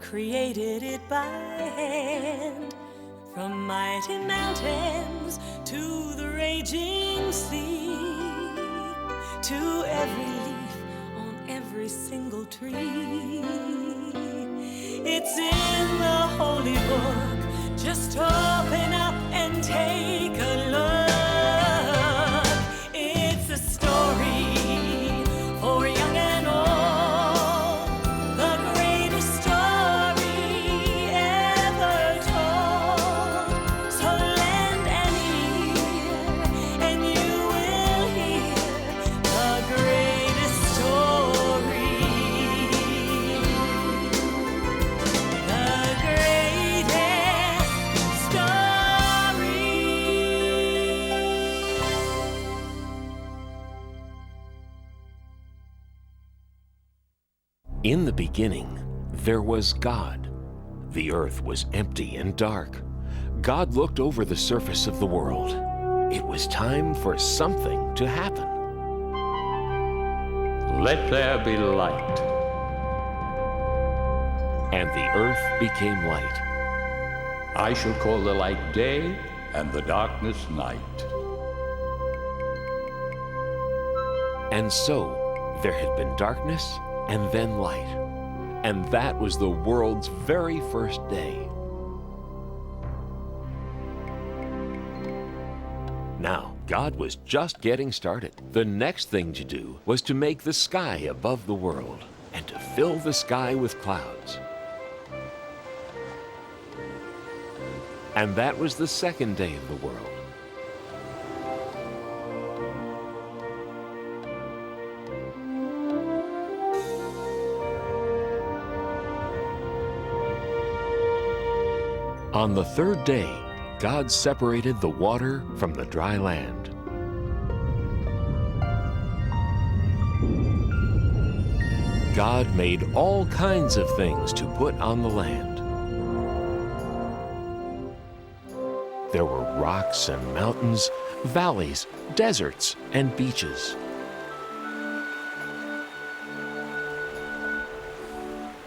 created it by hand. From mighty mountains to the raging sea, to every leaf on every single tree. It's in the holy book. Just open up and take a look. It's a story for young and old, the greatest story ever told. So lend an ear and you will hear the greatest story. The greatest story. In the beginning, there was God. The earth was empty and dark. God looked over the surface of the world. It was time for something to happen. Let there be light. And the earth became light. I shall call the light day and the darkness night. And so there had been darkness and then light. And that was the world's very first day. Now, God was just getting started. The next thing to do was to make the sky above the world and to fill the sky with clouds. And that was the second day of the world. On the third day, God separated the water from the dry land. God made all kinds of things to put on the land. There were rocks and mountains, valleys, deserts, and beaches.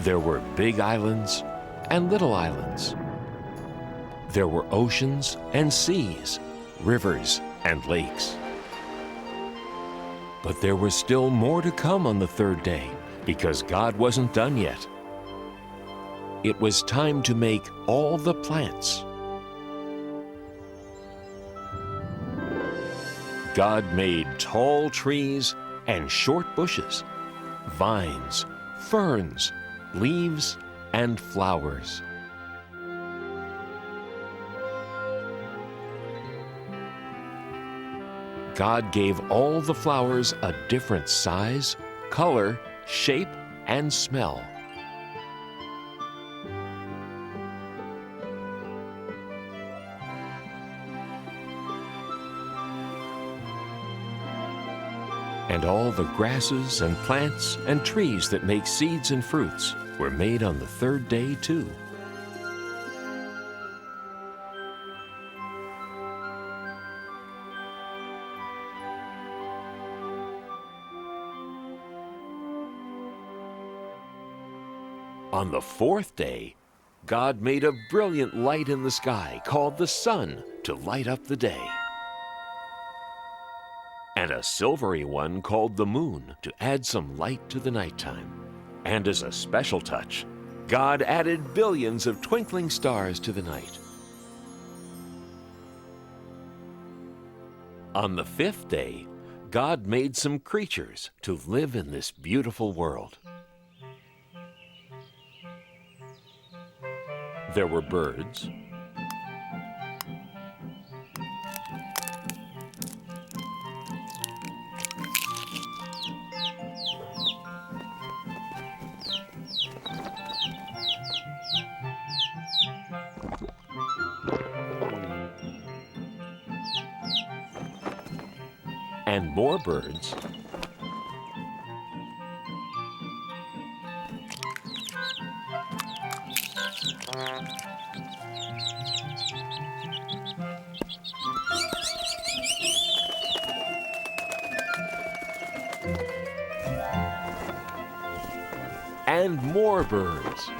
There were big islands and little islands. There were oceans and seas, rivers and lakes. But there was still more to come on the third day, because God wasn't done yet. It was time to make all the plants. God made tall trees and short bushes, vines, ferns, leaves, and flowers. God gave all the flowers a different size, color, shape, and smell. And all the grasses and plants and trees that make seeds and fruits were made on the third day too. On the fourth day, God made a brilliant light in the sky called the sun to light up the day, and a silvery one called the moon to add some light to the nighttime. And as a special touch, God added billions of twinkling stars to the night. On the fifth day, God made some creatures to live in this beautiful world. There were birds, and more birds, and more birds.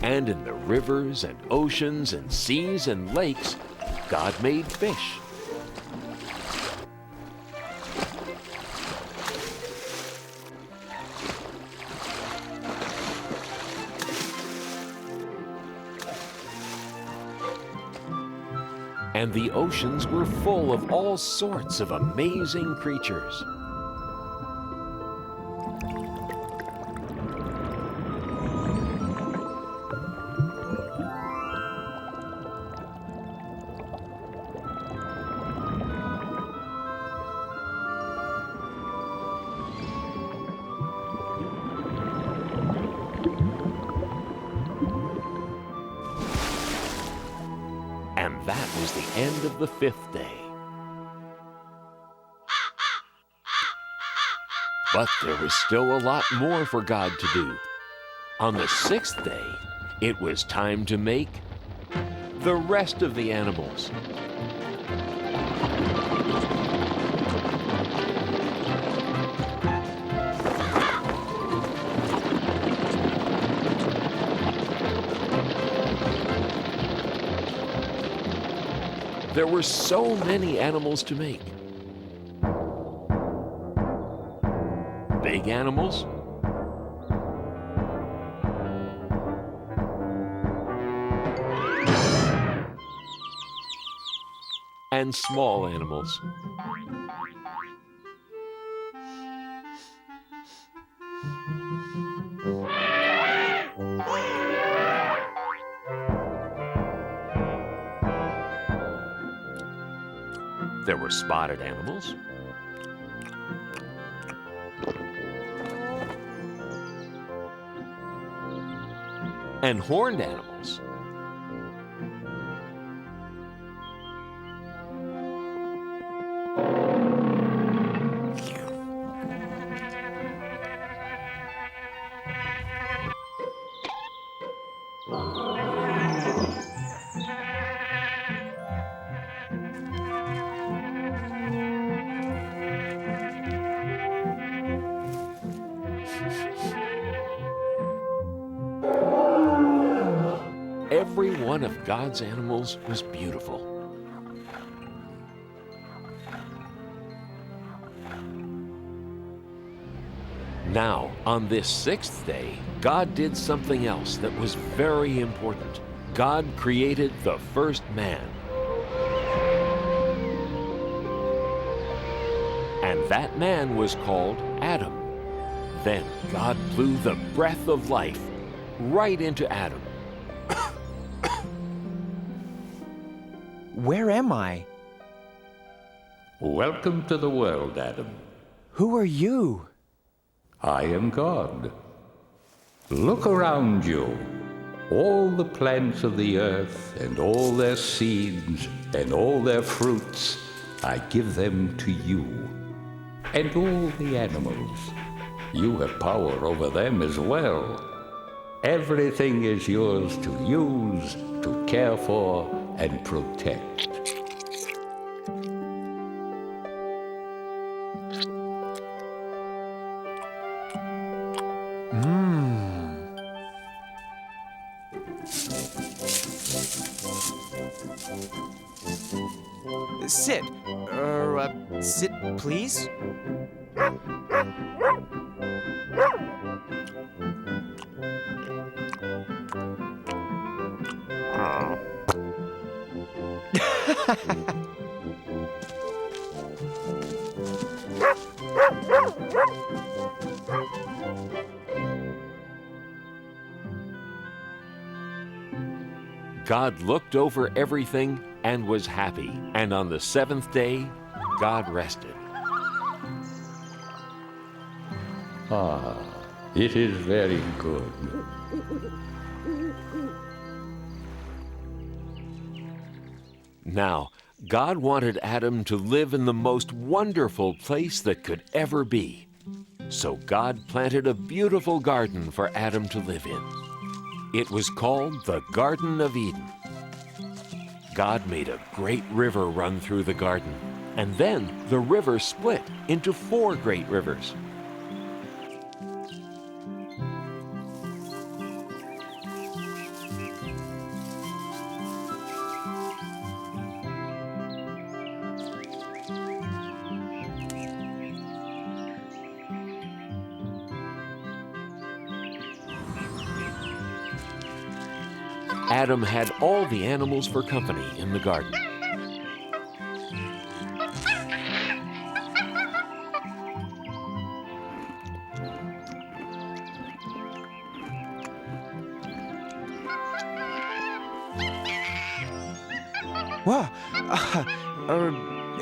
And in the rivers and oceans and seas and lakes, God made fish. And the oceans were full of all sorts of amazing creatures. And that was the end of the 5th day. But there was still a lot more for God to do. On the 6th day, it was time to make the rest of the animals. There were so many animals to make. Big animals, and small animals. There were spotted animals, and horned animals. Every one of God's animals was beautiful. Now, on this 6th day, God did something else that was very important. God created the first man. And that man was called Adam. Then God blew the breath of life right into Adam. Where am I? Welcome to the world, Adam. Who are you? I am God. Look around you. All the plants of the earth and all their seeds and all their fruits, I give them to you. And all the animals. You have power over them as well. Everything is yours to use, to care for, and protect. Sit. Sit, please. God looked over everything and was happy. And on the 7th day, God rested. It is very good. Now, God wanted Adam to live in the most wonderful place that could ever be. So God planted a beautiful garden for Adam to live in. It was called the Garden of Eden. God made a great river run through the garden, and then the river split into 4 great rivers. Adam had all the animals for company in the garden. Whoa.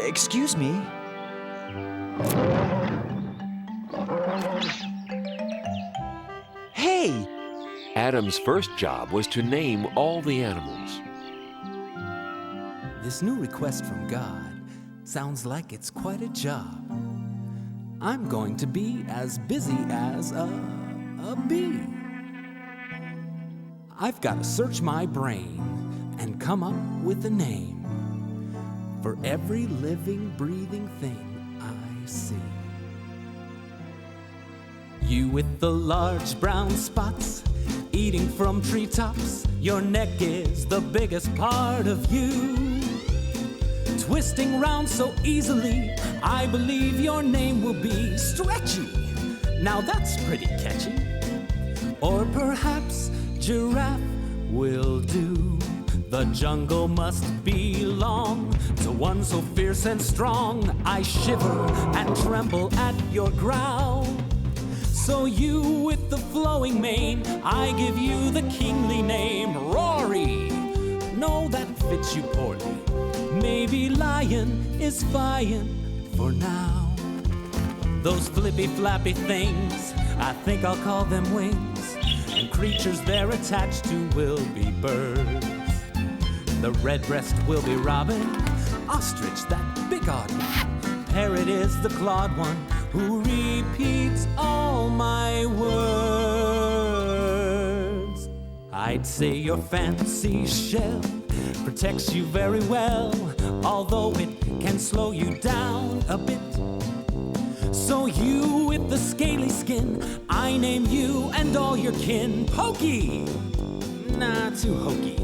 Excuse me. Hey! Adam's first job was to name all the animals. This new request from God sounds like it's quite a job. I'm going to be as busy as a bee. I've got to search my brain and come up with a name for every living, breathing thing I see. You with the large brown spots, eating from treetops, your neck is the biggest part of you. Twisting round so easily, I believe your name will be Stretchy. Now that's pretty catchy. Or perhaps Giraffe will do. The jungle must belong to one so fierce and strong. I shiver and tremble at your growl. So you with the flowing mane, I give you the kingly name, Rory. No, that fits you poorly. Maybe lion is fine for now. Those flippy flappy things, I think I'll call them wings. And creatures they're attached to will be birds. The redbreast will be robin, ostrich that big odd one. Parrot is the clawed one who repeats all my words. I'd say your fancy shell protects you very well, although it can slow you down a bit. So you with the scaly skin, I name you and all your kin Pokey. Nah, too hokey.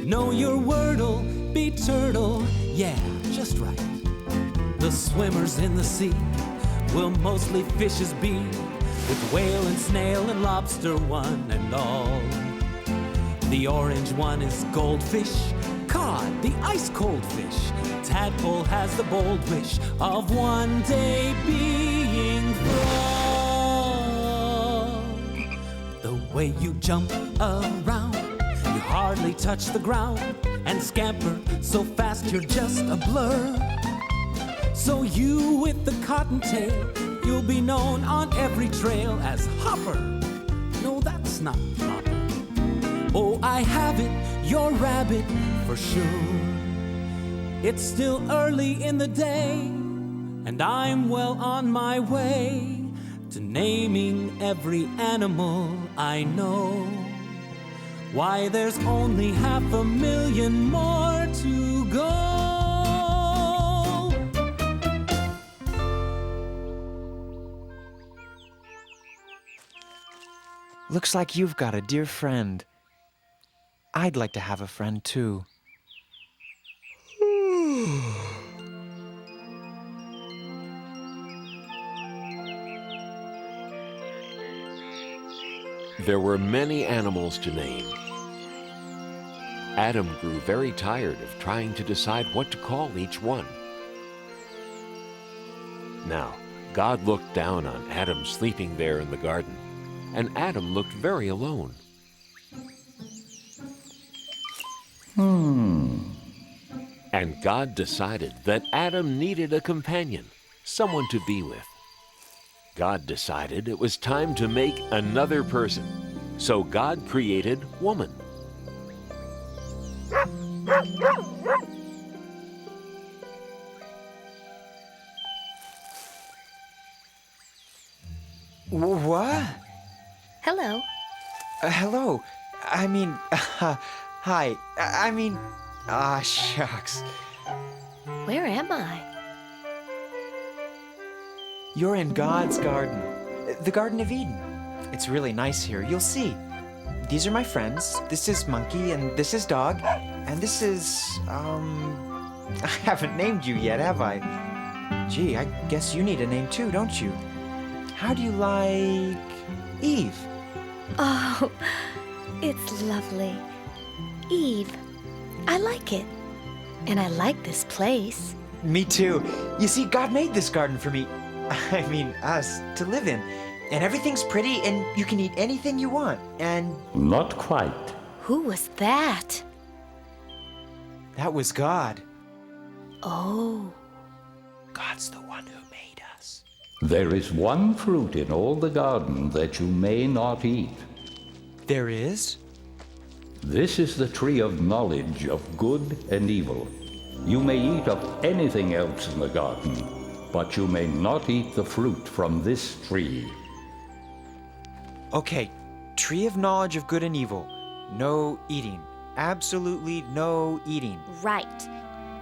Know your word'll be turtle, yeah, just right. The swimmers in the sea will mostly fishes be, with whale and snail and lobster one and all. The orange one is goldfish, cod, the ice cold fish. Tadpole has the bold wish of one day being frog. The way you jump around, you hardly touch the ground, and scamper so fast you're just a blur. So you with the cottontail, you'll be known on every trail as Hopper. No, that's not proper. Oh, I have it, you're rabbit for sure. It's still early in the day, and I'm well on my way to naming every animal I know. Why, there's only 500,000 more to go. Looks like you've got a dear friend. I'd like to have a friend too. There were many animals to name. Adam grew very tired of trying to decide what to call each one. Now, God looked down on Adam sleeping there in the garden, and Adam looked very alone. And God decided that Adam needed a companion, someone to be with. God decided it was time to make another person, so God created woman. What? Hello. Hello. Hi. Shucks. Where am I? You're in God's garden, the Garden of Eden. It's really nice here. You'll see. These are my friends. This is Monkey, and this is Dog, and this is, I haven't named you yet, have I? Gee, I guess you need a name too, don't you? How do you like Eve? Oh, it's lovely. Eve. I like it. And I like this place. Me too. You see, God made this garden for me. Us, to live in. And everything's pretty, and you can eat anything you want. And Not quite. Who was that? that was God. Oh, God's the one who made us. There is one fruit in all the garden that you may not eat. There is? This is the tree of knowledge of good and evil. You may eat of anything else in the garden, but you may not eat the fruit from this tree. Okay, tree of knowledge of good and evil. No eating. Absolutely no eating. right.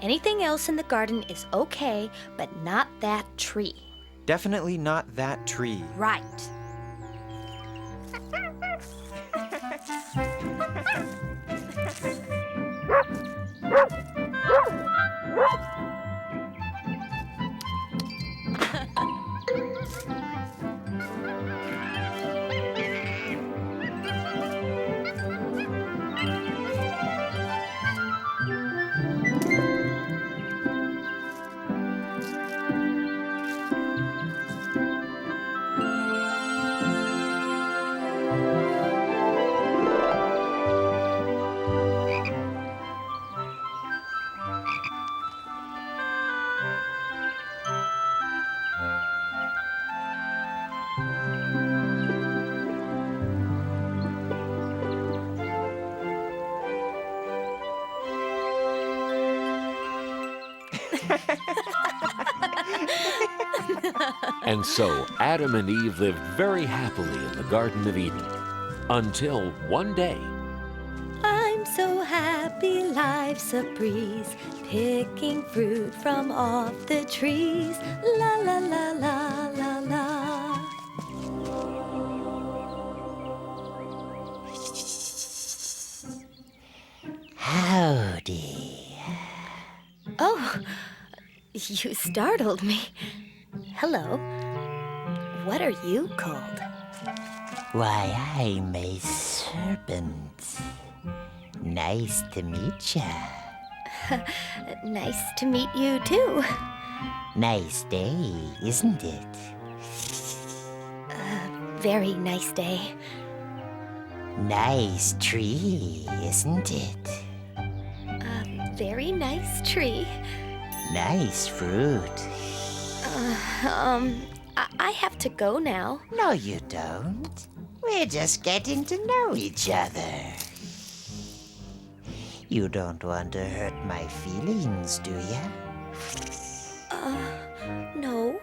Anything else in the garden is okay, but not that tree. Definitely not that tree. Right. And so Adam and Eve lived very happily in the Garden of Eden until one day. I'm so happy, life's a breeze, picking fruit from off the trees. La la la la la la. Howdy. Oh, you startled me. Hello. What are you called? Why, I'm a serpent. Nice to meet ya. Nice to meet you, too. Nice day, isn't it? Very nice day. Nice tree, isn't it? Very nice tree. Nice fruit. I have to go now. No, you don't. We're just getting to know each other. You don't want to hurt my feelings, do ya? No.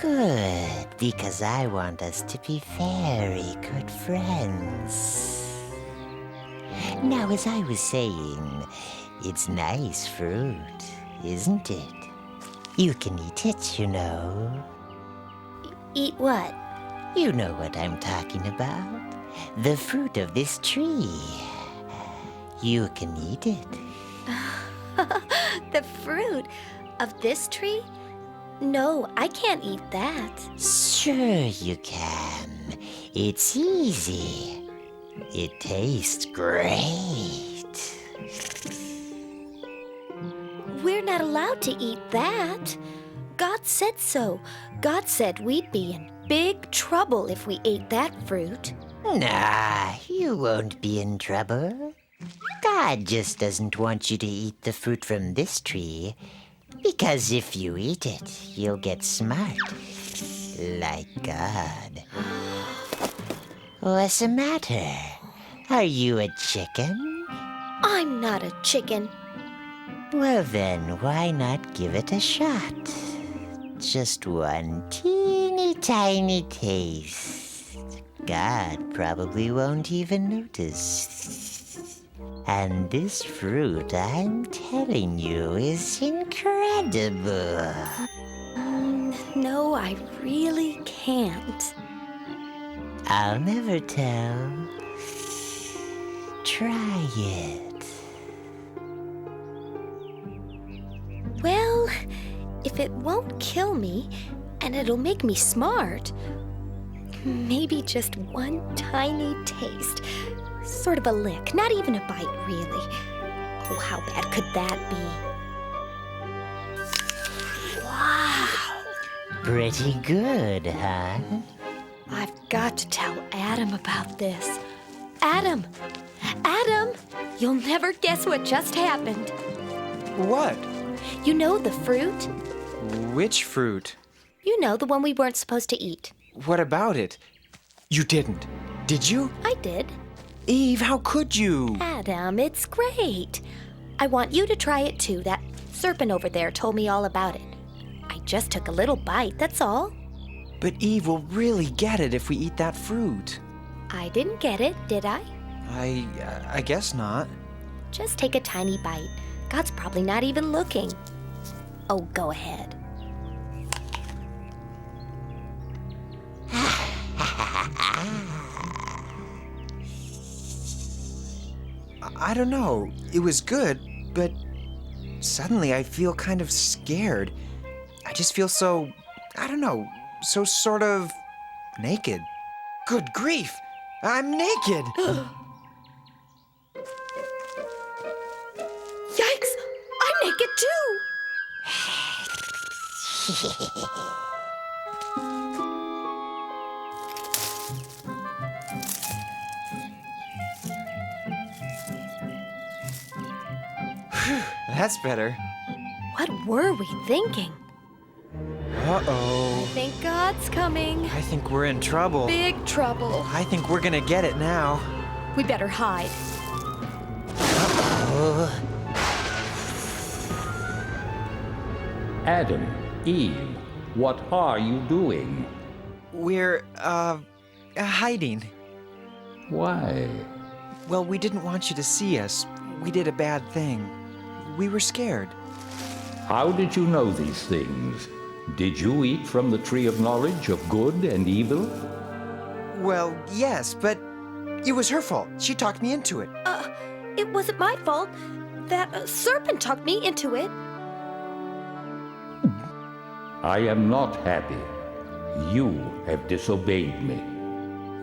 Good, because I want us to be very good friends. Now, as I was saying, it's nice fruit, isn't it? You can eat it, you know. Eat what? You know what I'm talking about. The fruit of this tree. You can eat it. The fruit of this tree? No, I can't eat that. Sure you can. It's easy. It tastes great. We're not allowed to eat that. God said so. God said we'd be in big trouble if we ate that fruit. Nah, you won't be in trouble. God just doesn't want you to eat the fruit from this tree, because if you eat it, you'll get smart. Like God. What's the matter? Are you a chicken? I'm not a chicken. Well then, why not give it a shot? Just one teeny tiny taste. God probably won't even notice. And this fruit, I'm telling you, is incredible. No, I really can't. I'll never tell. Try it. Well, if it won't kill me, and it'll make me smart, maybe just one tiny taste. Sort of a lick, not even a bite, really. Oh, how bad could that be? Wow! Pretty good, huh? I've got to tell Adam about this. Adam! Adam! You'll never guess what just happened. What? You know the fruit? Which fruit? You know, the one we weren't supposed to eat. What about it? You didn't. Did you? I did. Eve, how could you? Adam, it's great. I want you to try it too. That serpent over there told me all about it. I just took a little bite, that's all. But Eve will really get it if we eat that fruit. I didn't get it, did I? I guess not. Just take a tiny bite. God's probably not even looking. Oh, go ahead. I don't know. It was good, but suddenly I feel kind of scared. I just feel so, I don't know, so sort of naked. Good grief! I'm naked! Yikes! I'm naked too! That's better. What were we thinking? Uh-oh. I think God's coming. I think we're in trouble. Big trouble. I think we're gonna get it now. We better hide. Adam, Eve, what are you doing? We're, hiding. Why? Well, we didn't want you to see us. We did a bad thing. We were scared. How did you know these things? Did you eat from the tree of knowledge of good and evil? Well, yes, but it was her fault. She talked me into it. It wasn't my fault. That serpent talked me into it. I am not happy. You have disobeyed me.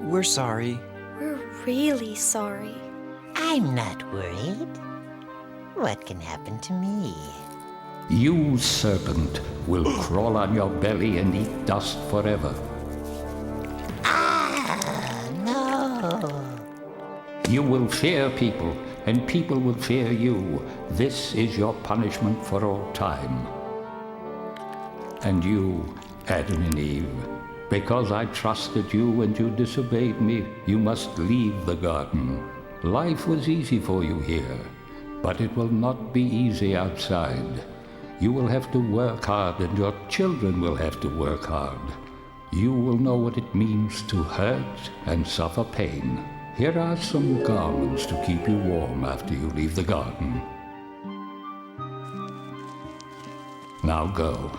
We're sorry. We're really sorry. I'm not worried. What can happen to me? You, serpent, will crawl on your belly and eat dust forever. Ah, no. You will fear people, and people will fear you. This is your punishment for all time. And you, Adam and Eve, because I trusted you and you disobeyed me, you must leave the garden. Life was easy for you here, but it will not be easy outside. You will have to work hard, and your children will have to work hard. You will know what it means to hurt and suffer pain. Here are some garments to keep you warm after you leave the garden. Now go.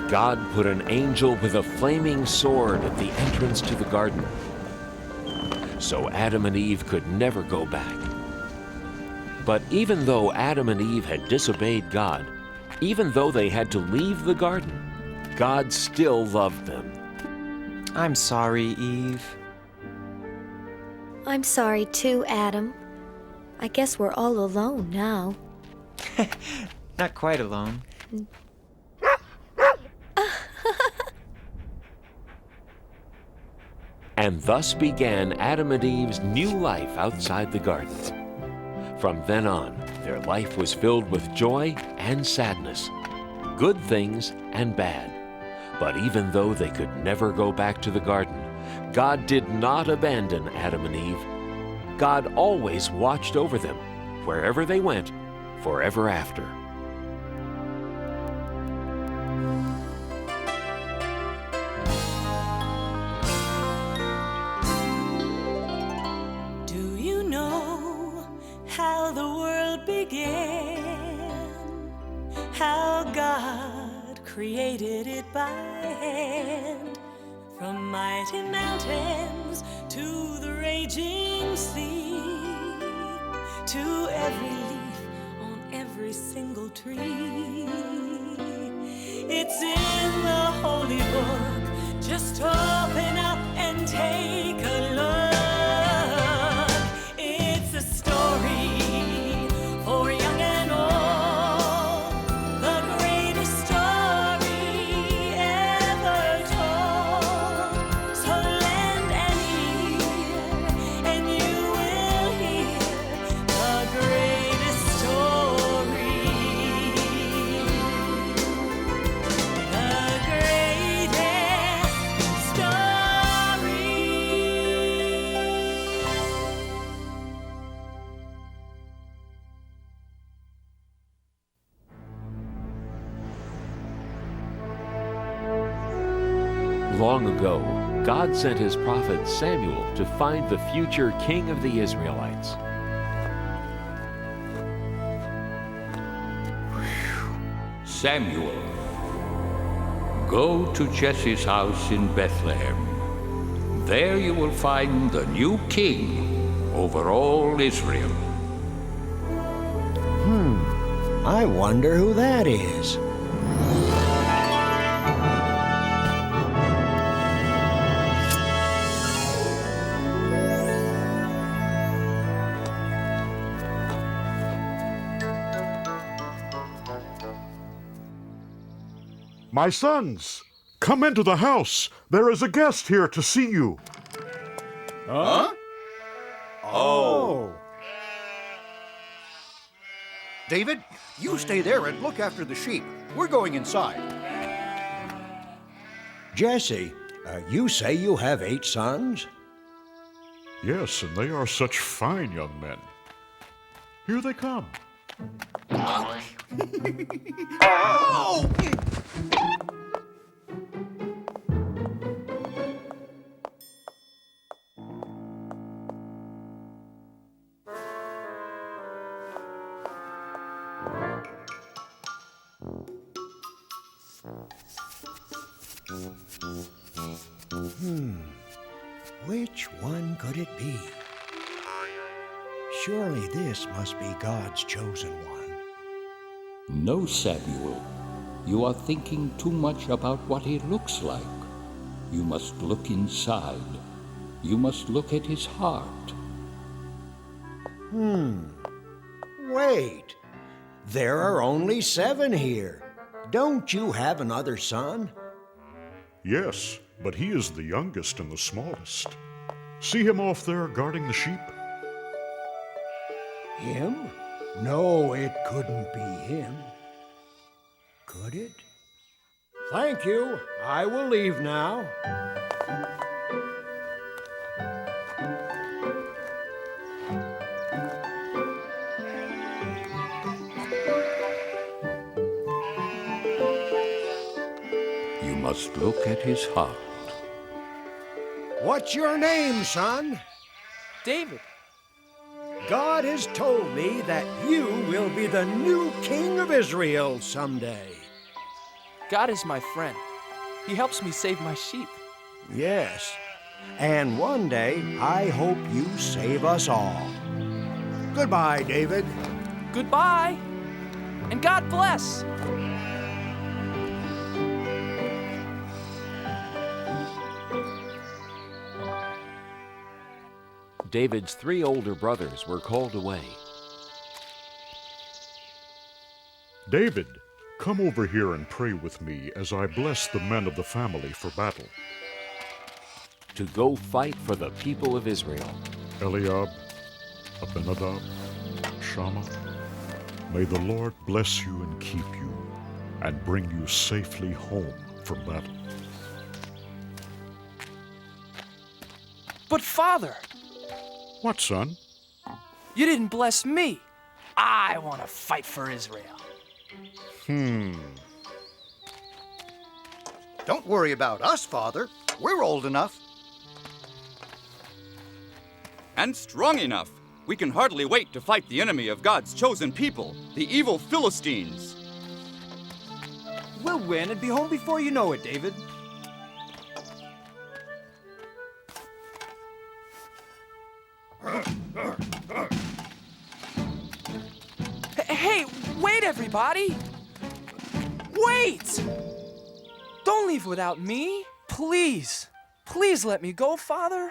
God put an angel with a flaming sword at the entrance to the garden, so Adam and Eve could never go back. But even though Adam and Eve had disobeyed God, even though they had to leave the garden, God still loved them. I'm sorry, Eve. I'm sorry too, Adam. I guess we're all alone now. Not quite alone. And thus began Adam and Eve's new life outside the garden. From then on, their life was filled with joy and sadness, good things and bad. But even though they could never go back to the garden, God did not abandon Adam and Eve. God always watched over them, wherever they went, forever after. Do you know how the world began? How God created it by hand, from mighty mountains to the raging sea, to every leaf on every single tree. It's in the holy book. Just open up and take a look. It's a story for young and old, the greatest story ever told. So lend an ear and you will hear the greatest story. The greatest story. Long ago, God sent his prophet Samuel to find the future king of the Israelites. Samuel, go to Jesse's house in Bethlehem. There you will find the new king over all Israel. I wonder who that is. My sons, come into the house. There is a guest here to see you. Huh? Oh. David, you stay there and look after the sheep. We're going inside. Jesse, you say you have 8 sons? Yes, and they are such fine young men. Here they come. Oh! Which one could it be? Surely this must be God's chosen one. No, Samuel, you are thinking too much about what he looks like. You must look inside. You must look at his heart. Wait. There are only 7 here. Don't you have another son? Yes, but he is the youngest and the smallest. See him off there guarding the sheep? Him? No, it couldn't be him. Could it? Thank you. I will leave now. You must look at his heart. What's your name, son? David. God has told me that you will be the new king of Israel someday. God is my friend. He helps me save my sheep. Yes, and one day I hope you save us all. Goodbye, David. Goodbye, and God bless. David's 3 older brothers were called away. David, come over here and pray with me as I bless the men of the family for battle. To go fight for the people of Israel. Eliab, Abinadab, Shammah, may the Lord bless you and keep you, and bring you safely home from battle. But Father, What, son? you didn't bless me. I want to fight for Israel. Don't worry about us, Father. We're old enough. And strong enough. We can hardly wait to fight the enemy of God's chosen people, the evil Philistines. We'll win and be home before you know it, David. Hey, wait, everybody! Wait! Don't leave without me. Please. Please let me go, Father.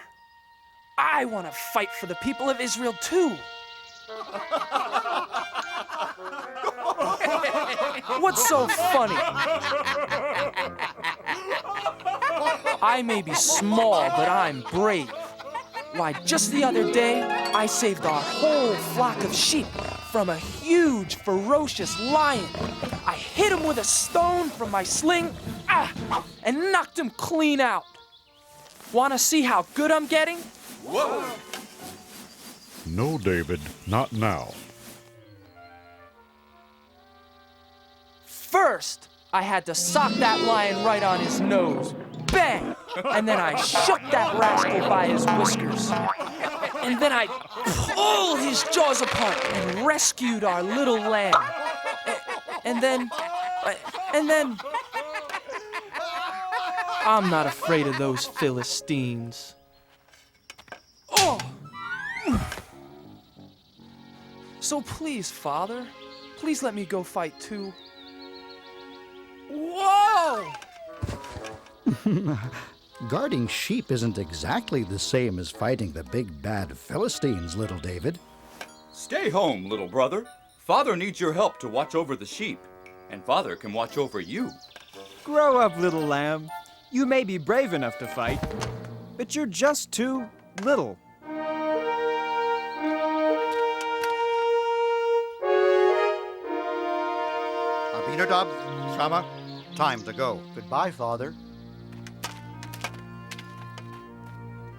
I want to fight for the people of Israel, too. What's so funny? I may be small, but I'm brave. Why, just the other day, I saved our whole flock of sheep from a huge, ferocious lion. I hit him with a stone from my sling, and knocked him clean out. Want to see how good I'm getting? Whoa! No, David, not now. First, I had to sock that lion right on his nose. Bang! And then I shook that rascal by his whiskers. And then I pulled his jaws apart and rescued our little lamb. And then... I'm not afraid of those Philistines. Oh! So please, Father, please let me go fight too. Whoa! Guarding sheep isn't exactly the same as fighting the big bad Philistines, little David. Stay home, little brother. Father needs your help to watch over the sheep, and Father can watch over you. Grow up, little lamb. You may be brave enough to fight, but you're just too little. Abinadab, Shama, time to go. Goodbye, Father.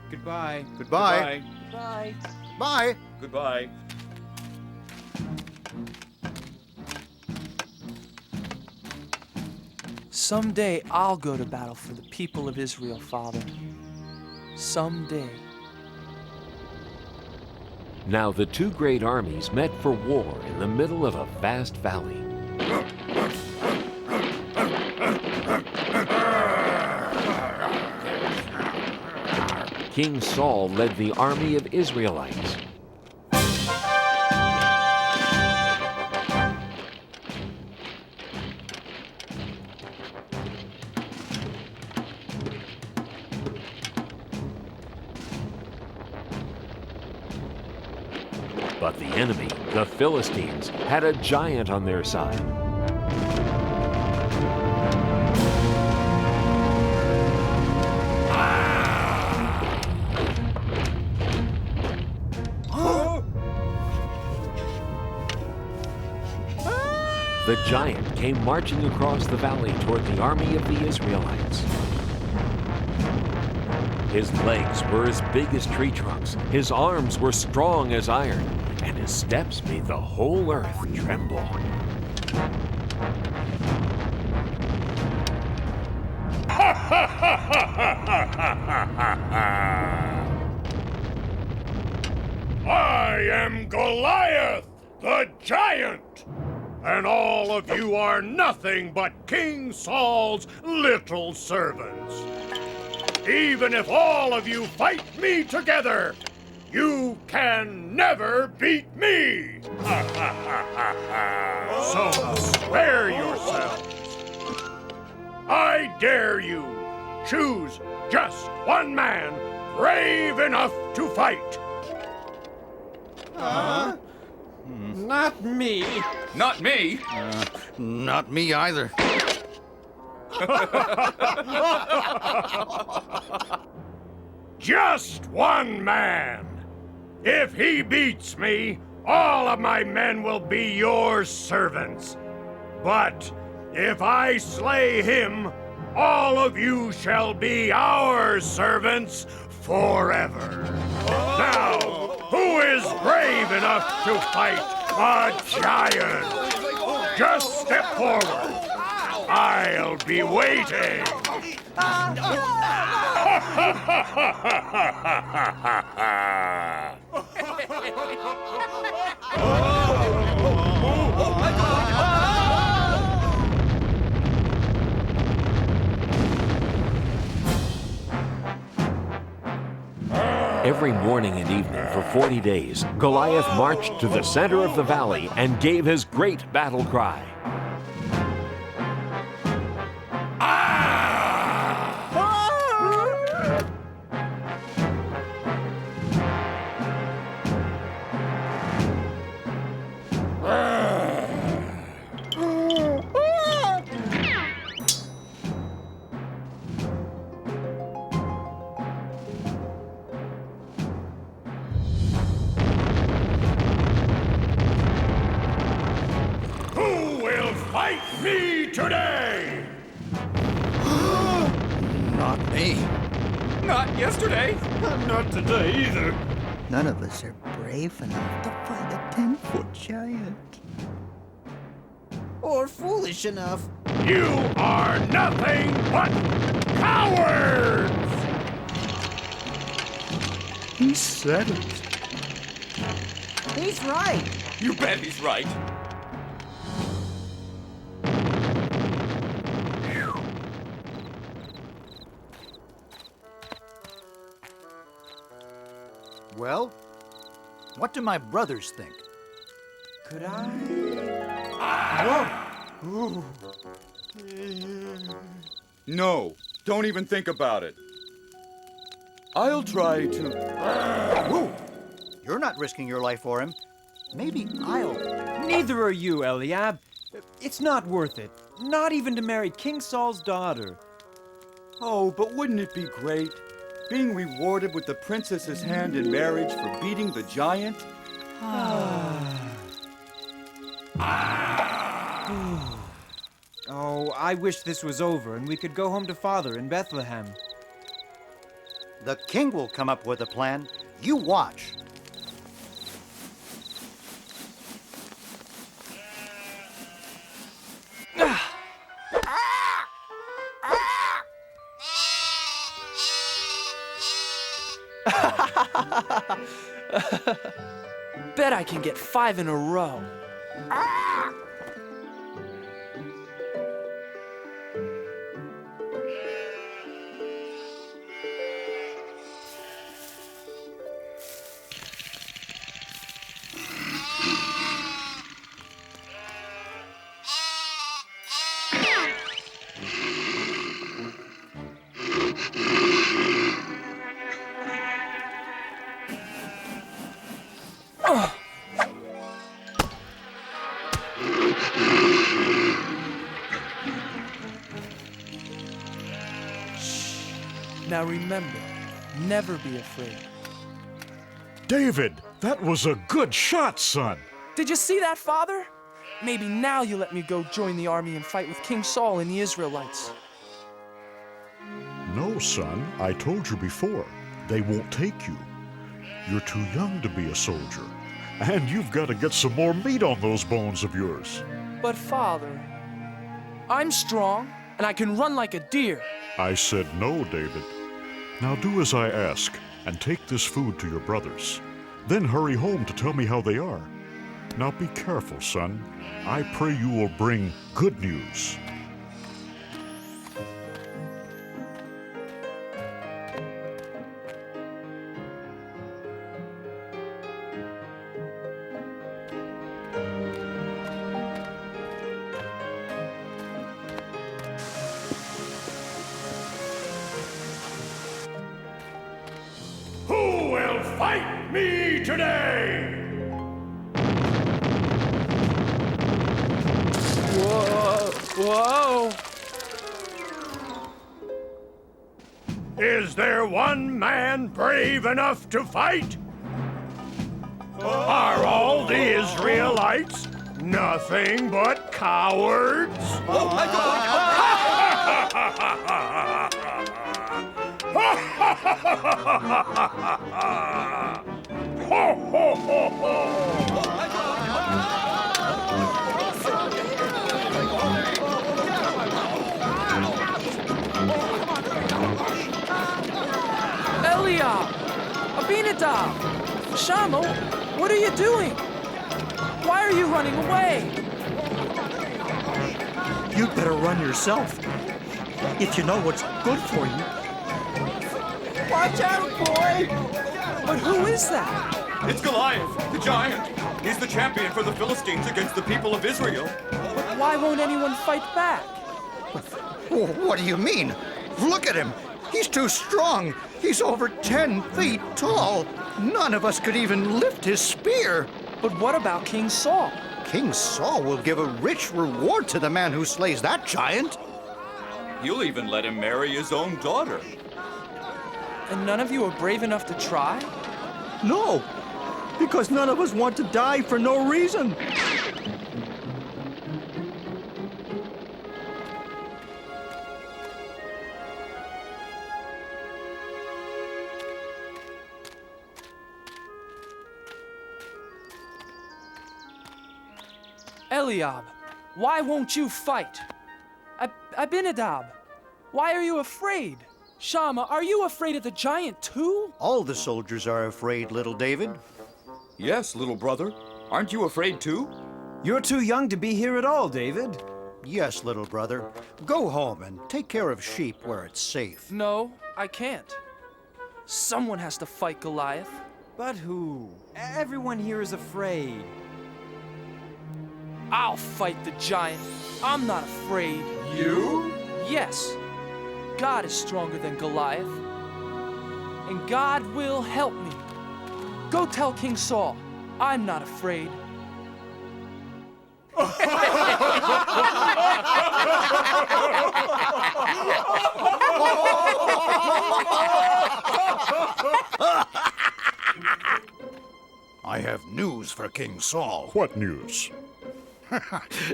Goodbye. Goodbye. Bye. Bye. Goodbye. Someday I'll go to battle for the people of Israel, Father. Someday. Now the two great armies met for war in the middle of a vast valley. King Saul led the army of Israelites. But the enemy, the Philistines, had a giant on their side. The giant came marching across the valley toward the army of the Israelites. His legs were as big as tree trunks, his arms were strong as iron, and his steps made the whole earth tremble. I am Goliath the Giant, and all of you are nothing but King Saul's little servants. Even if all of you fight me together, you can never beat me! So spare yourselves. I dare you. Choose just one man brave enough to fight. Not me. Not me. Not me either. Just one man. If he beats me, all of my men will be your servants. But if I slay him, all of you shall be our servants forever. Now, who is brave enough to fight a giant? Just step forward. I'll be waiting. Every morning and evening for 40 days, Goliath marched to the center of the valley and gave his great battle cry. Fight me today! Not me. Not yesterday. Not today either. None of us are brave enough to fight a 10-foot giant. Or foolish enough. You are nothing but cowards! He said it. He's right. You bet he's right. Well, what do my brothers think? Could I? Whoa! No, don't even think about it. I'll try to... Whoa! You're not risking your life for him. Maybe I'll... Neither are you, Eliab. It's not worth it. Not even to marry King Saul's daughter. Oh, but wouldn't it be great? Being rewarded with the princess's hand in marriage for beating the giant? Oh, I wish this was over and we could go home to Father in Bethlehem. The king will come up with a plan. You watch. Bet I can get 5 in a row. Now remember, never be afraid. David, that was a good shot, son. Did you see that, Father? Maybe now you'll let me go join the army and fight with King Saul and the Israelites. No, son, I told you before. They won't take you. You're too young to be a soldier. And you've got to get some more meat on those bones of yours. But Father, I'm strong and I can run like a deer. I said no, David. Now do as I ask and take this food to your brothers. Then hurry home to tell me how they are. Now be careful, son. I pray you will bring good news. Who will fight me today? Whoa! Is there one man brave enough to fight? Are all the Israelites nothing but cowards? Oh my God! Ho, ho, ho, ho! Eliab! Abinadab! Shammah, what are you doing? Why are you running away? You'd better run yourself, if you know what's good for you. Watch out, boy! But who is that? It's Goliath, the giant. He's the champion for the Philistines against the people of Israel. But why won't anyone fight back? What do you mean? Look at him. He's too strong. He's over 10 feet tall. None of us could even lift his spear. But what about King Saul? King Saul will give a rich reward to the man who slays that giant. He'll even let him marry his own daughter. And none of you are brave enough to try? No, because none of us want to die for no reason. Eliab, why won't you fight? Abinadab, why are you afraid? Shammah, are you afraid of the giant too? All the soldiers are afraid, little David. Yes, little brother. Aren't you afraid too? You're too young to be here at all, David. Yes, little brother. Go home and take care of sheep where it's safe. No, I can't. Someone has to fight Goliath. But who? Everyone here is afraid. I'll fight the giant. I'm not afraid. You? Yes. God is stronger than Goliath. And God will help me. Go tell King Saul, I'm not afraid. I have news for King Saul. What news?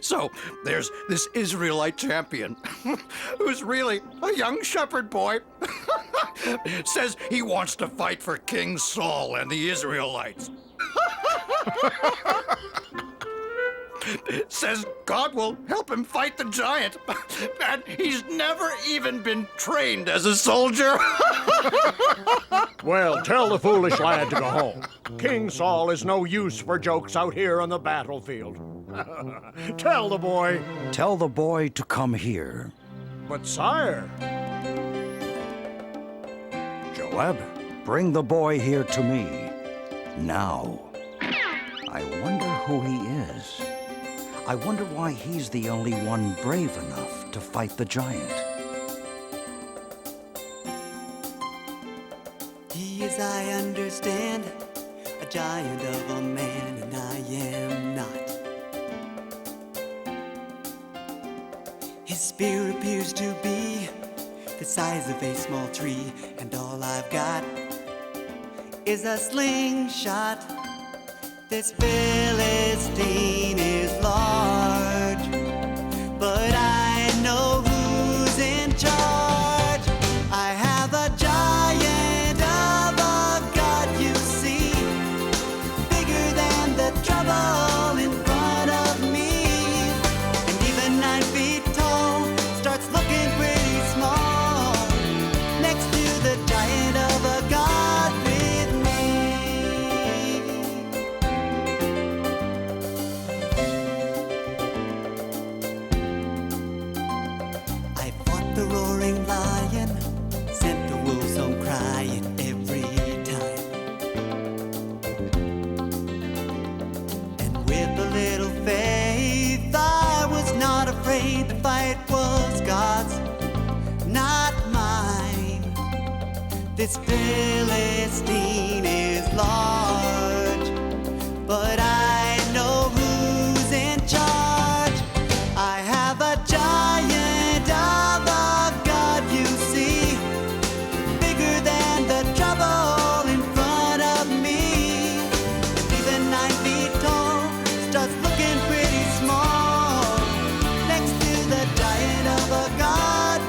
So, there's this Israelite champion who's really a young shepherd boy. Says he wants to fight for King Saul and the Israelites. Says God will help him fight the giant. And he's never even been trained as a soldier. Well, tell the foolish lad to go home. King Saul is no use for jokes out here on the battlefield. Tell the boy. Tell the boy to come here. But sire. Joab, bring the boy here to me. Now. I wonder who he is. I wonder why he's the only one brave enough to fight the giant. He is, I understand, a giant of a man, and I am not. His spear appears to be the size of a small tree, and all I've got is a slingshot. This Philistine is large, but I know who's in charge. I have a giant of a God, you see, bigger than the trouble in front of me. And even 9 feet tall starts looking pretty small next to the giant of a God with me. I fought the roaring lion, sent the wolves home crying every time. And with a little faith, I was not afraid. The fight was God's, not mine. This Philistine is large, but I know who's in charge. I have a giant of a God, you see, bigger than the trouble in front of me. And even 9 feet tall starts looking pretty small next to the giant of a God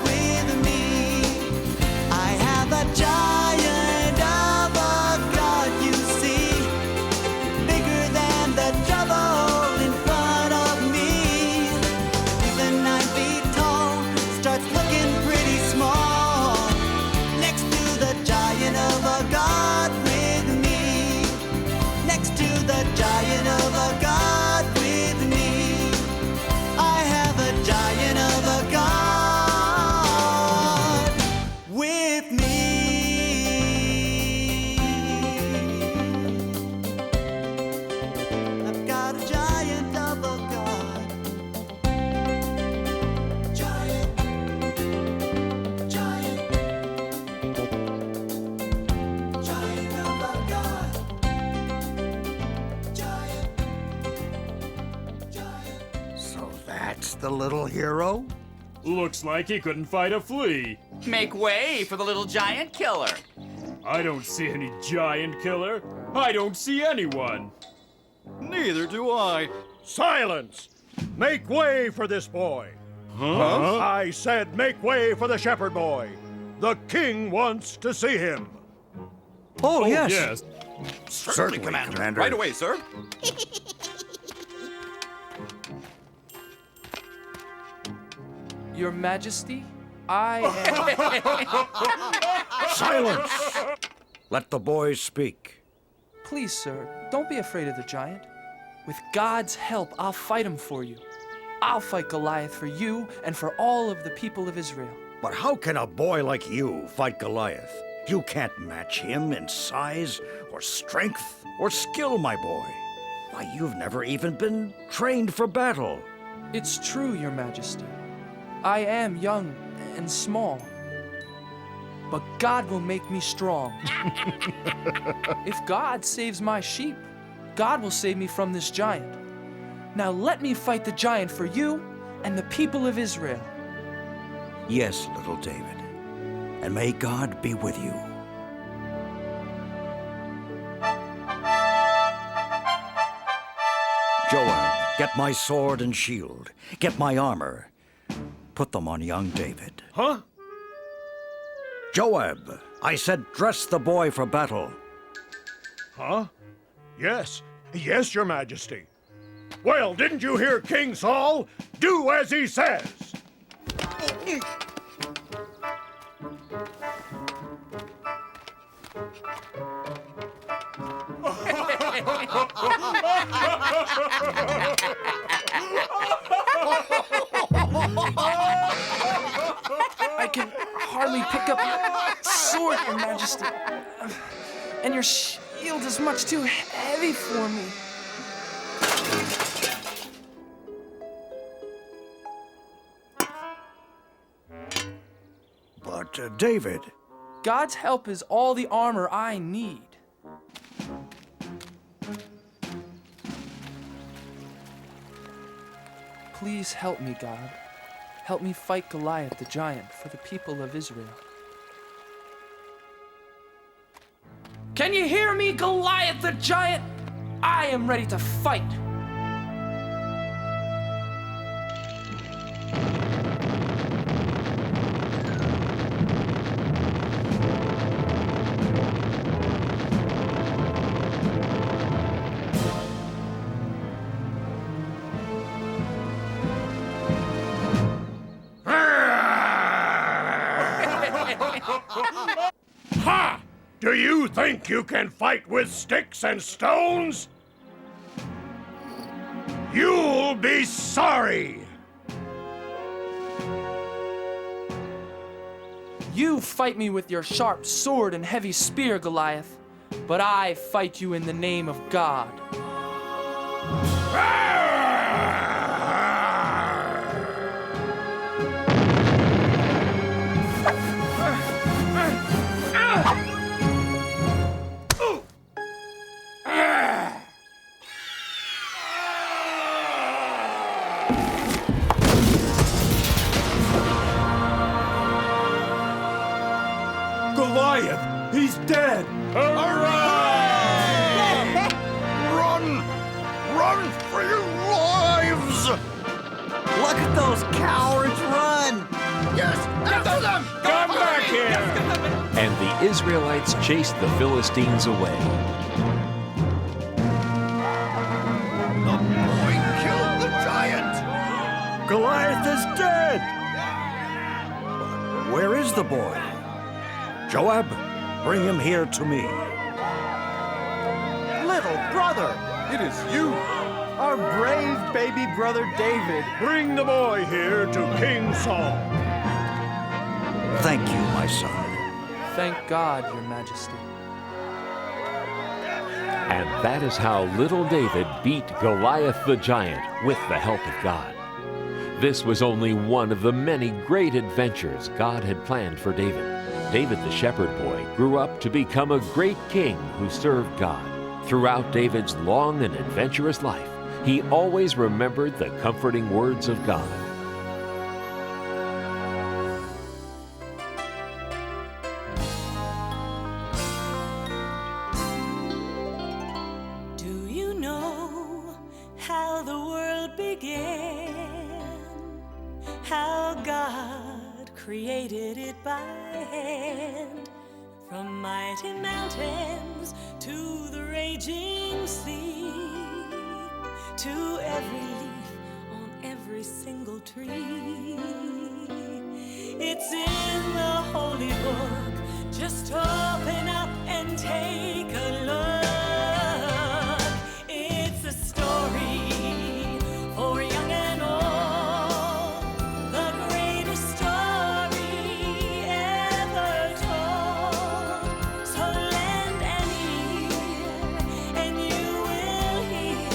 giant of a God with me. I have a giant of a God with me. I've got a giant of a God. Giant, giant, giant of a God. Giant, giant. So that's the little hero? Looks like he couldn't fight a flea. Make way for the little giant killer. I don't see any giant killer. I don't see anyone. Neither do I. Silence! Make way for this boy. Huh? I said make way for the shepherd boy. The king wants to see him. Oh, yes. Yes. Certainly, Commander. Right away, sir. Your Majesty, I am... Silence! Let the boys speak. Please, sir, don't be afraid of the giant. With God's help, I'll fight him for you. I'll fight Goliath for you and for all of the people of Israel. But how can a boy like you fight Goliath? You can't match him in size or strength or skill, my boy. Why, you've never even been trained for battle. It's true, Your Majesty. I am young and small. But God will make me strong. If God saves my sheep, God will save me from this giant. Now let me fight the giant for you and the people of Israel. Yes, little David. And may God be with you. Joab, get my sword and shield. Get my armor. Put them on young David. Huh? Joab, I said dress the boy for battle. Huh? Yes. Yes, Your Majesty. Well, didn't you hear King Saul? Do as he says. I can hardly pick up your sword, Your Majesty. And your shield is much too heavy for me. But, David... God's help is all the armor I need. Please help me, God. Help me fight Goliath the giant for the people of Israel. Can you hear me, Goliath the giant? I am ready to fight. Ha! Do you think you can fight with sticks and stones? You'll be sorry! You fight me with your sharp sword and heavy spear, Goliath, but I fight you in the name of God. Goliath! He's dead! Hooray! Run! Run for your lives! Look at those cowards run! Yes! After them! Come back here! And the Israelites chased the Philistines away. The boy killed the giant! Goliath is dead! But where is the boy? Joab, bring him here to me. Little brother, it is you. Our brave baby brother David. Bring the boy here to King Saul. Thank you, my son. Thank God, Your Majesty. And that is how little David beat Goliath the giant with the help of God. This was only one of the many great adventures God had planned for David. David the shepherd boy grew up to become a great king who served God. Throughout David's long and adventurous life, he always remembered the comforting words of God. Do you know how the world began? How God created it by hand? From mighty mountains to the raging sea, to every leaf on every single tree. It's in the holy book. Just open up and take a look. It's a story for young and old, the greatest story ever told. So lend an ear and you will hear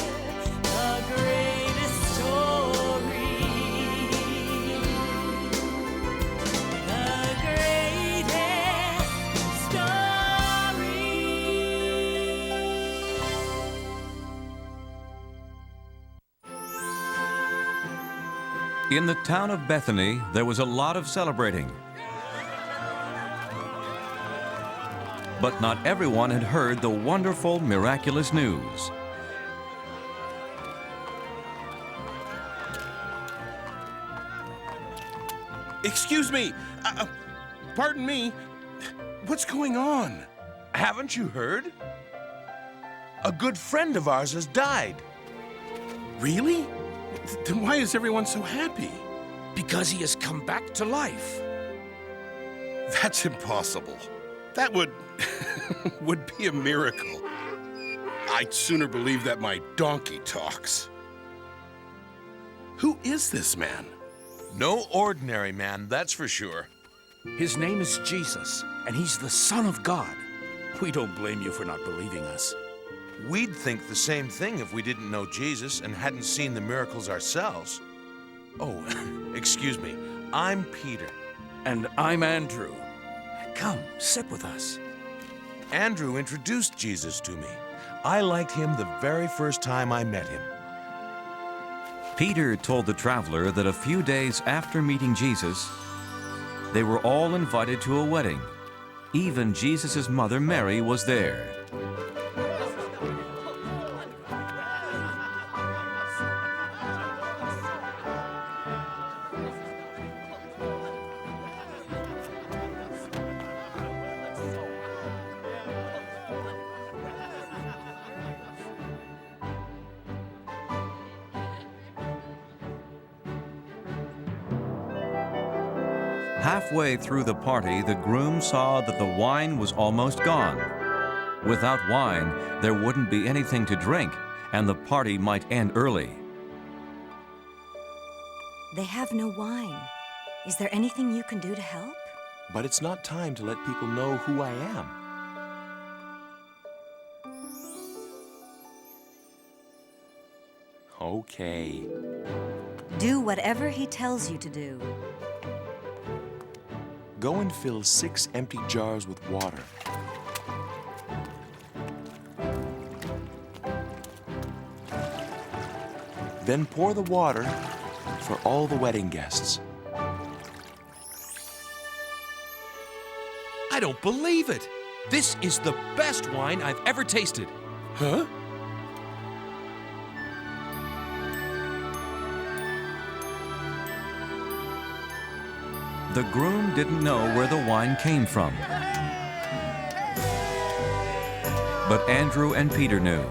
the greatest story. The greatest story. In the town of Bethany, there was a lot of celebrating. But not everyone had heard the wonderful, miraculous news. Excuse me. Pardon me. What's going on? Haven't you heard? A good friend of ours has died. Really? Then why is everyone so happy? Because he has come back to life. That's impossible. That would be a miracle. I'd sooner believe that my donkey talks. Who is this man? No ordinary man, that's for sure. His name is Jesus, and he's the Son of God. We don't blame you for not believing us. We'd think the same thing if we didn't know Jesus and hadn't seen the miracles ourselves. Oh, excuse me. I'm Peter. And I'm Andrew. Come, sit with us. Andrew introduced Jesus to me. I liked him the very first time I met him. Peter told the traveler that a few days after meeting Jesus, they were all invited to a wedding. Even Jesus' mother Mary was there. Halfway through the party, the groom saw that the wine was almost gone. Without wine, there wouldn't be anything to drink, and the party might end early. They have no wine. Is there anything you can do to help? But it's not time to let people know who I am. Okay. Do whatever he tells you to do. Go and fill 6 empty jars with water. Then pour the water for all the wedding guests. I don't believe it. This is the best wine I've ever tasted. Huh? The groom didn't know where the wine came from. But Andrew and Peter knew.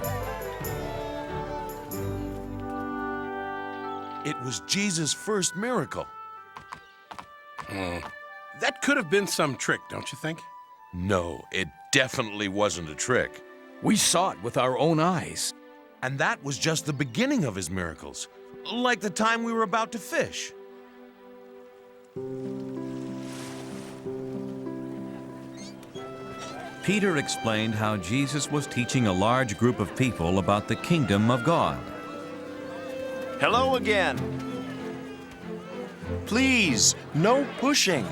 It was Jesus' first miracle. That could have been some trick, don't you think? No, it definitely wasn't a trick. We saw it with our own eyes. And that was just the beginning of his miracles, like the time we were about to fish. Peter explained how Jesus was teaching a large group of people about the kingdom of God. Hello again. Please, no pushing.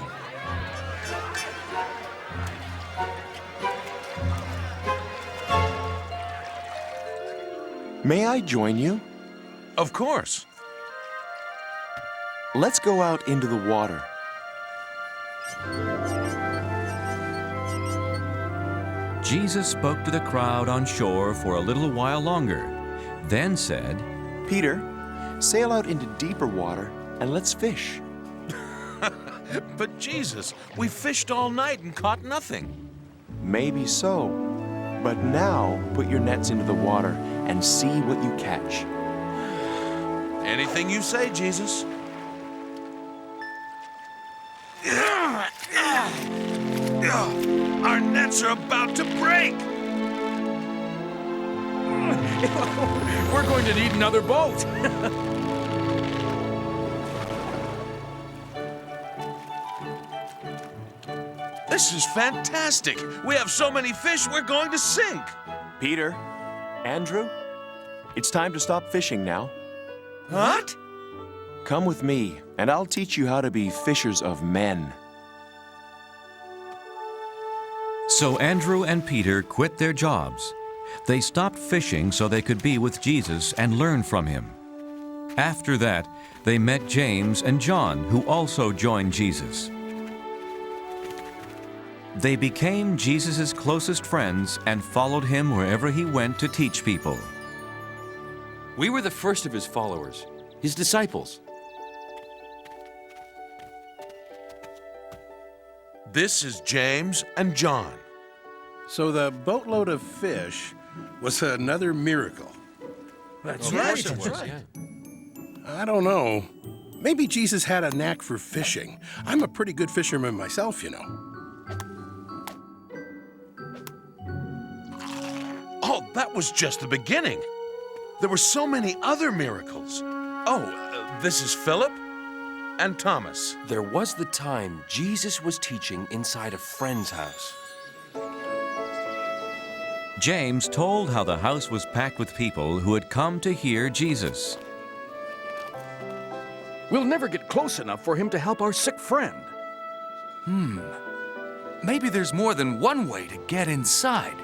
May I join you? Of course. Let's go out into the water. Jesus spoke to the crowd on shore for a little while longer, then said, Peter, sail out into deeper water and let's fish. But Jesus, we fished all night and caught nothing. Maybe so, but now put your nets into the water and see what you catch. Anything you say, Jesus. Our nets are about to break. We're going to need another boat. This is fantastic. We have so many fish, we're going to sink. Peter, Andrew, it's time to stop fishing now. What? Come with me, and I'll teach you how to be fishers of men. So Andrew and Peter quit their jobs. They stopped fishing so they could be with Jesus and learn from him. After that, they met James and John, who also joined Jesus. They became Jesus' closest friends and followed him wherever he went to teach people. We were the first of his followers, his disciples. This is James and John. So the boatload of fish was another miracle. That's right. I don't know. Maybe Jesus had a knack for fishing. I'm a pretty good fisherman myself, you know. Oh, that was just the beginning. There were so many other miracles. Oh, this is Philip and Thomas. There was the time Jesus was teaching inside a friend's house. James told how the house was packed with people who had come to hear Jesus. We'll never get close enough for him to help our sick friend. Maybe there's more than one way to get inside.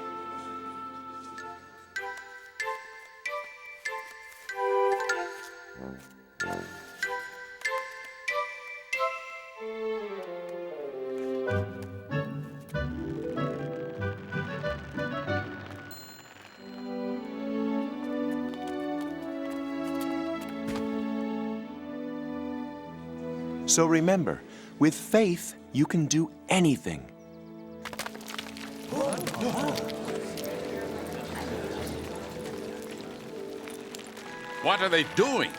So remember, with faith, you can do anything. What are they doing?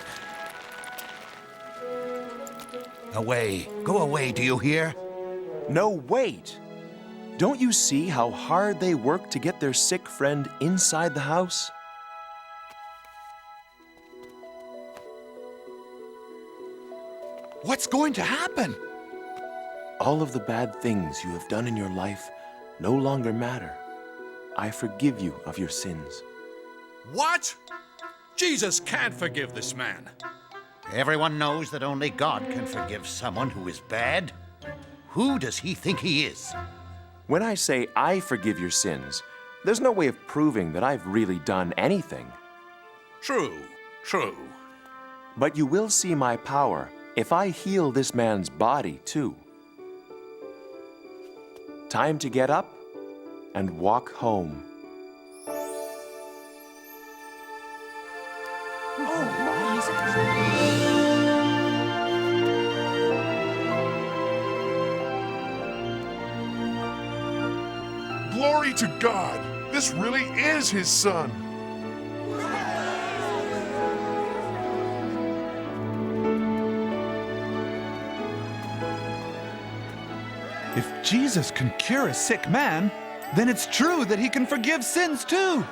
Away. Go away, do you hear? No, wait. Don't you see how hard they work to get their sick friend inside the house? What's going to happen? All of the bad things you have done in your life no longer matter. I forgive you of your sins. What? Jesus can't forgive this man. Everyone knows that only God can forgive someone who is bad. Who does he think he is? When I say I forgive your sins, there's no way of proving that I've really done anything. True. But you will see my power if I heal this man's body too. Time to get up and walk home. Glory to God! This really is his son! If Jesus can cure a sick man, then it's true that he can forgive sins too.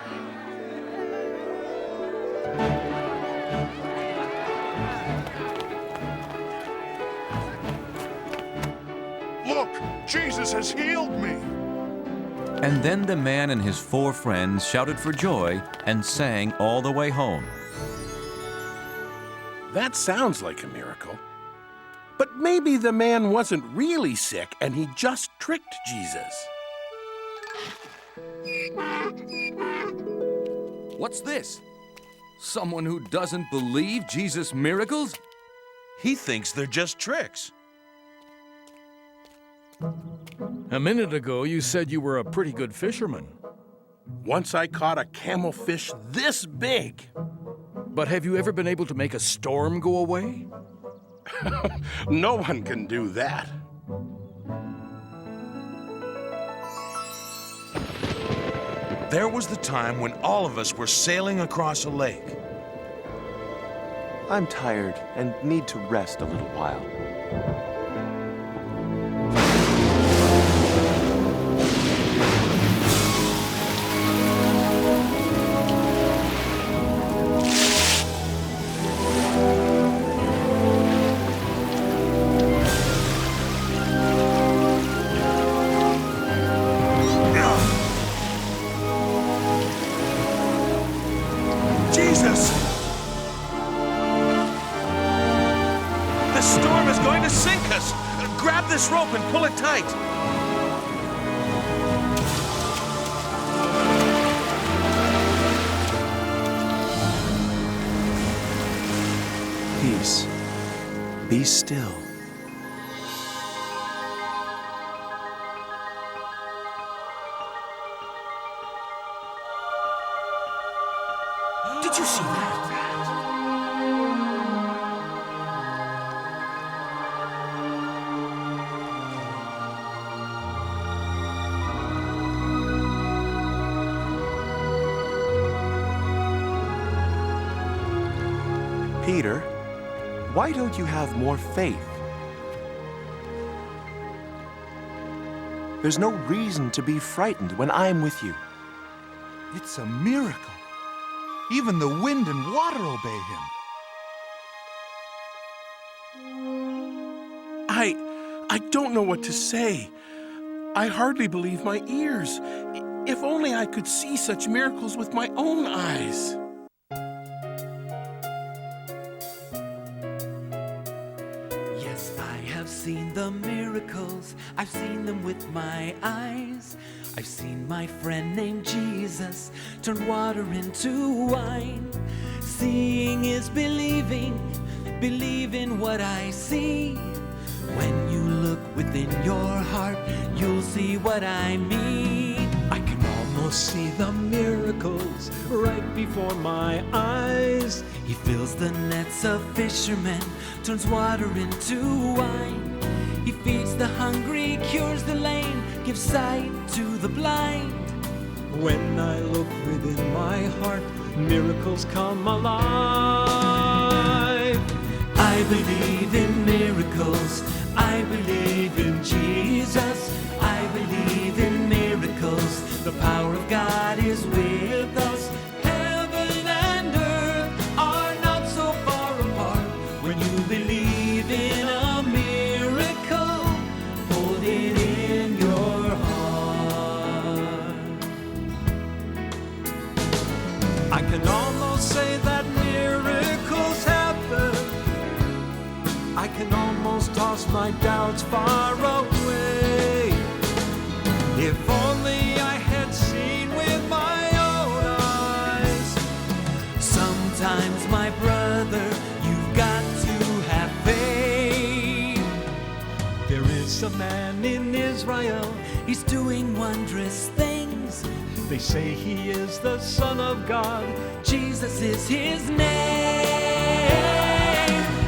Jesus has healed me. And then the man and his 4 friends shouted for joy and sang all the way home. That sounds like a miracle. But maybe the man wasn't really sick and he just tricked Jesus. What's this? Someone who doesn't believe Jesus' miracles? He thinks they're just tricks. A minute ago, you said you were a pretty good fisherman. Once I caught a camel fish this big. But have you ever been able to make a storm go away? No one can do that. There was the time when all of us were sailing across a lake. I'm tired and need to rest a little while. Jesus! The storm is going to sink us! Grab this rope and pull it tight! Peace. Be still. Did you see that? Peter, why don't you have more faith? There's no reason to be frightened when I'm with you. It's a miracle. Even the wind and water obey him. I don't know what to say. I hardly believe my ears. If only I could see such miracles with my own eyes. Yes, I have seen the miracles. I've seen them with my eyes. I've seen my friend named Jesus turn water into wine. Seeing is believing, believing what I see. When you look within your heart, you'll see what I mean. I can almost see the miracles right before my eyes. He fills the nets of fishermen, turns water into wine. He feeds the hungry, cures the lame, gives sight to the blind. When I look within my heart, miracles come alive. I believe in miracles. I believe in Jesus. I believe in miracles. The power of God is with us. Heaven and earth are not so far apart. When you believe in a miracle, hold it in your heart. I can almost say that miracles happen. I can almost toss my doubts far away. If only I had seen with my own eyes. Sometimes, my brother, you've got to have faith. There is a man in Israel. He's doing wondrous things. They say he is the Son of God. Jesus is his name.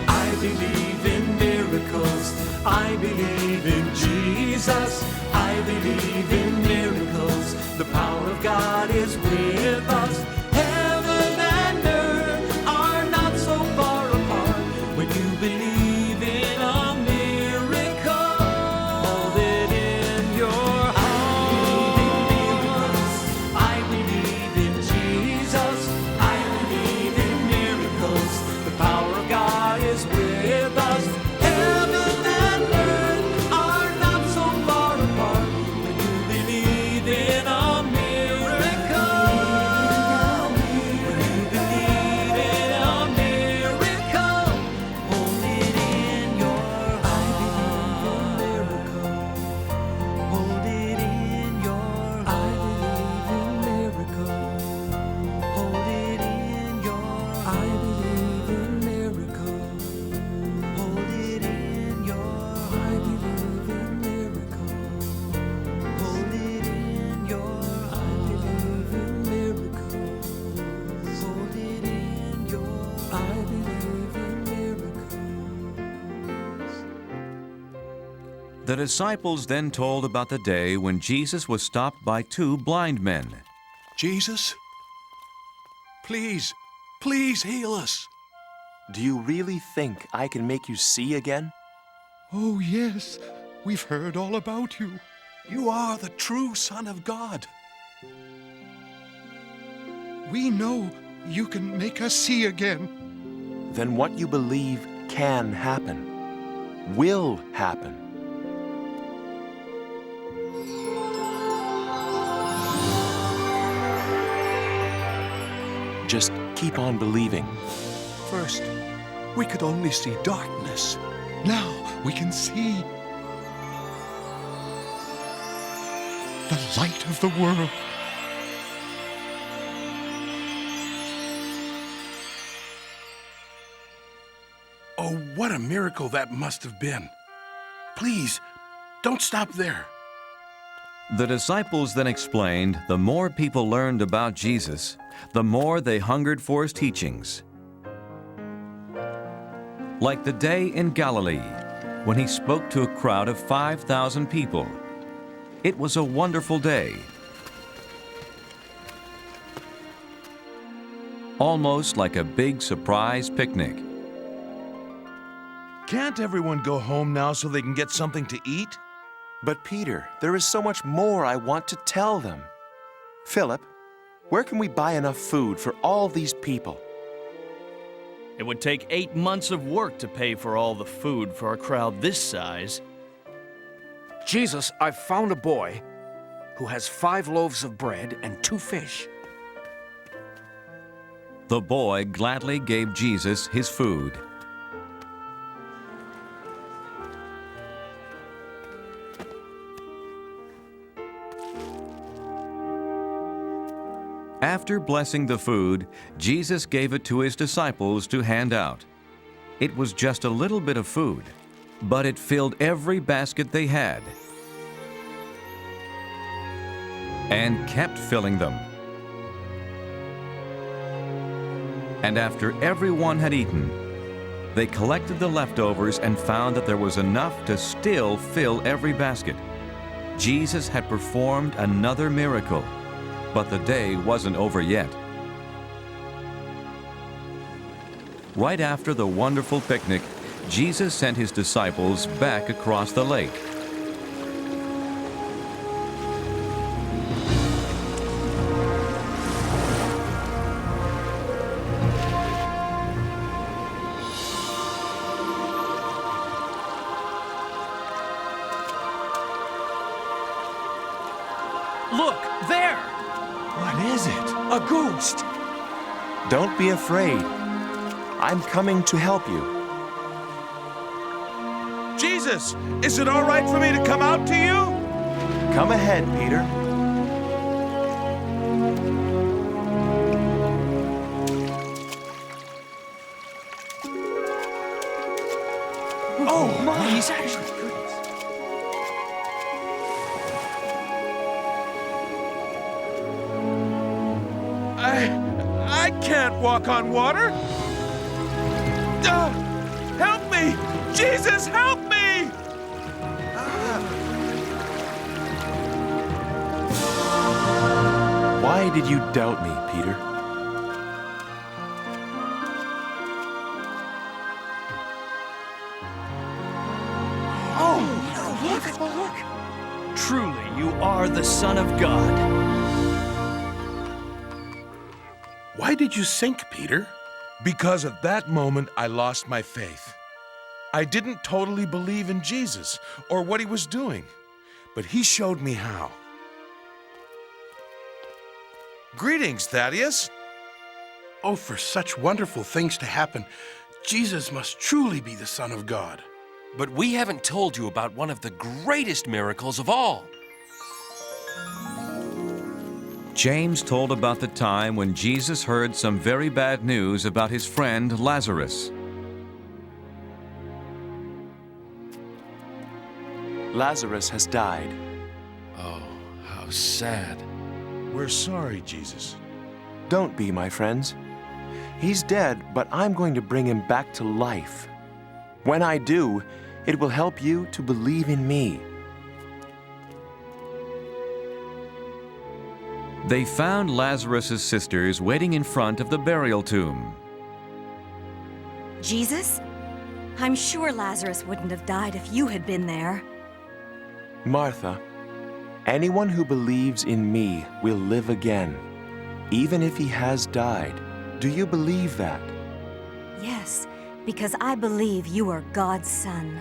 I believe in miracles. I believe in Jesus. I believe in miracles. The power of God is with us. Heaven and earth are not so far apart. When you believe in a miracle, hold it in your heart. I believe in Jesus. I believe in miracles. The power of God is with us. Heaven and earth are not so far The disciples then told about the day when Jesus was stopped by two blind men. Jesus, please heal us. Do you really think I can make you see again? Oh, yes. We've heard all about you. You are the true Son of God. We know you can make us see again. Then what you believe can happen, will happen. Just keep on believing. First, we could only see darkness. Now we can see the light of the world. Oh, what a miracle that must have been. Please, don't stop there. The disciples then explained the more people learned about Jesus, the more they hungered for his teachings. Like the day in Galilee, when he spoke to a crowd of 5,000 people. It was a wonderful day. Almost like a big surprise picnic. Can't everyone go home now so they can get something to eat? But Peter, there is so much more I want to tell them. Philip, where can we buy enough food for all these people? It would take 8 months of work to pay for all the food for a crowd this size. Jesus, I've found a boy who has 5 loaves of bread and 2 fish. The boy gladly gave Jesus his food. After blessing the food, Jesus gave it to his disciples to hand out. It was just a little bit of food, but it filled every basket they had and kept filling them. And after everyone had eaten, they collected the leftovers and found that there was enough to still fill every basket. Jesus had performed another miracle. But the day wasn't over yet. Right after the wonderful picnic, Jesus sent his disciples back across the lake. Look, there! What is it? A ghost! Don't be afraid. I'm coming to help you. Jesus, is it all right for me to come out to you? Come ahead, Peter. Oh, my! He's actually good. I can't walk on water. Help me! Jesus, help me! Why did you doubt me, Peter? Oh, look! Truly, you are the Son of God. Why did you sink, Peter? Because at that moment, I lost my faith. I didn't totally believe in Jesus or what he was doing, but he showed me how. Greetings, Thaddeus. Oh, for such wonderful things to happen, Jesus must truly be the Son of God. But we haven't told you about one of the greatest miracles of all. James told about the time when Jesus heard some very bad news about his friend Lazarus. Lazarus has died. Oh, how sad. We're sorry, Jesus. Don't be, my friends. He's dead, but I'm going to bring him back to life. When I do, It will help you to believe in me. They found Lazarus' sisters waiting in front of the burial tomb. Jesus? I'm sure Lazarus wouldn't have died if you had been there. Martha, anyone who believes in me will live again, even if he has died. Do you believe that? Yes, because I believe you are God's son.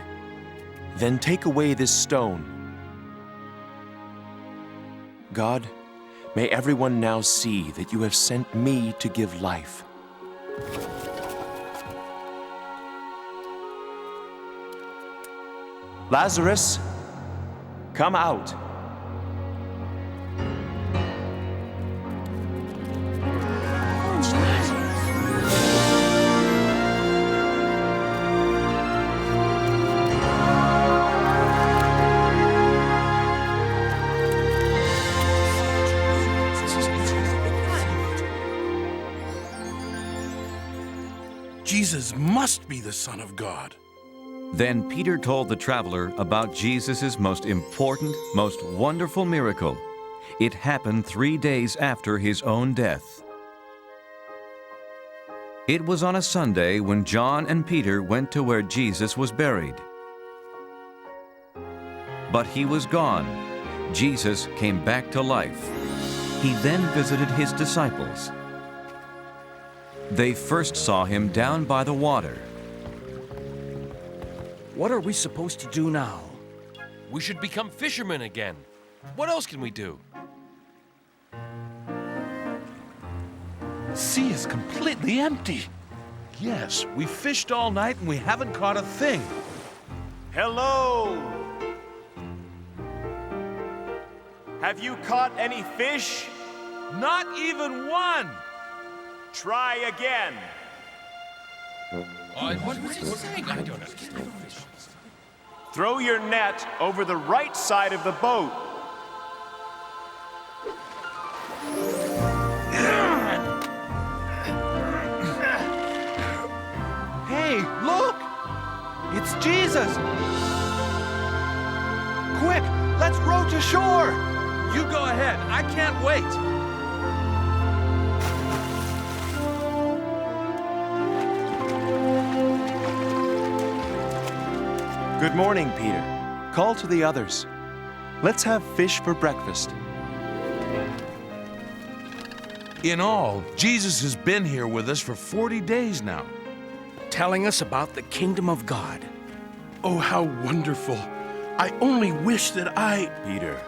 Then take away this stone. God, may everyone now see that you have sent me to give life. Lazarus, come out. Jesus must be the Son of God. Then Peter told the traveler about Jesus' most important, most wonderful miracle. It happened 3 days after his own death. It was on a Sunday when John and Peter went to where Jesus was buried. But he was gone. Jesus came back to life. He then visited his disciples. They first saw him down by the water. What are we supposed to do now? We should become fishermen again. What else can we do? Sea is completely empty. Yes, we fished all night and we haven't caught a thing. Hello! Have you caught any fish? Not even one! Try again. What was he saying? I don't understand. Throw your net over the right side of the boat. Hey, look! It's Jesus! Quick, let's row to shore! You go ahead. I can't wait. Good morning, Peter. Call to the others. Let's have fish for breakfast. In all, Jesus has been here with us for 40 days now. Telling us about the kingdom of God. Oh, how wonderful. I only wish that Peter,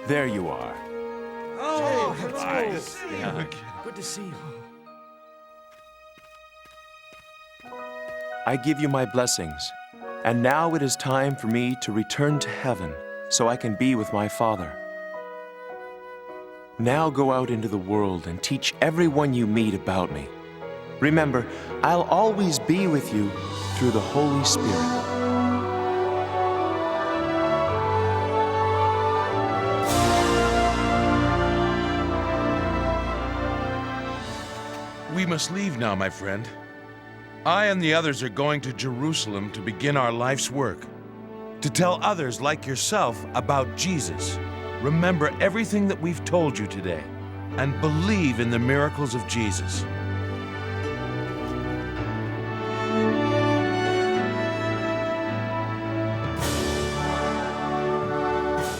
there you are. Oh, Nice. yeah. Good to see you. I give you my blessings. And now it is time for me to return to heaven so I can be with my Father. Now go out into the world and teach everyone you meet about me. Remember, I'll always be with you through the Holy Spirit. We must leave now, my friend. I and the others are going to Jerusalem to begin our life's work. To tell others like yourself about Jesus. Remember everything that we've told you today and believe in the miracles of Jesus.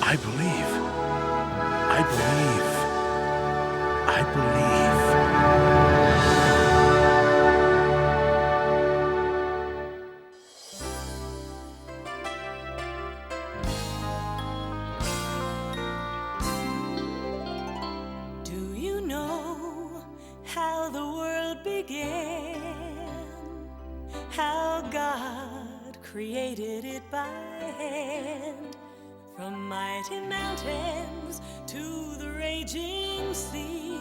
I believe. I believe. I believe. Do you know how the world began? How God created it by hand? From mighty mountains to the raging sea,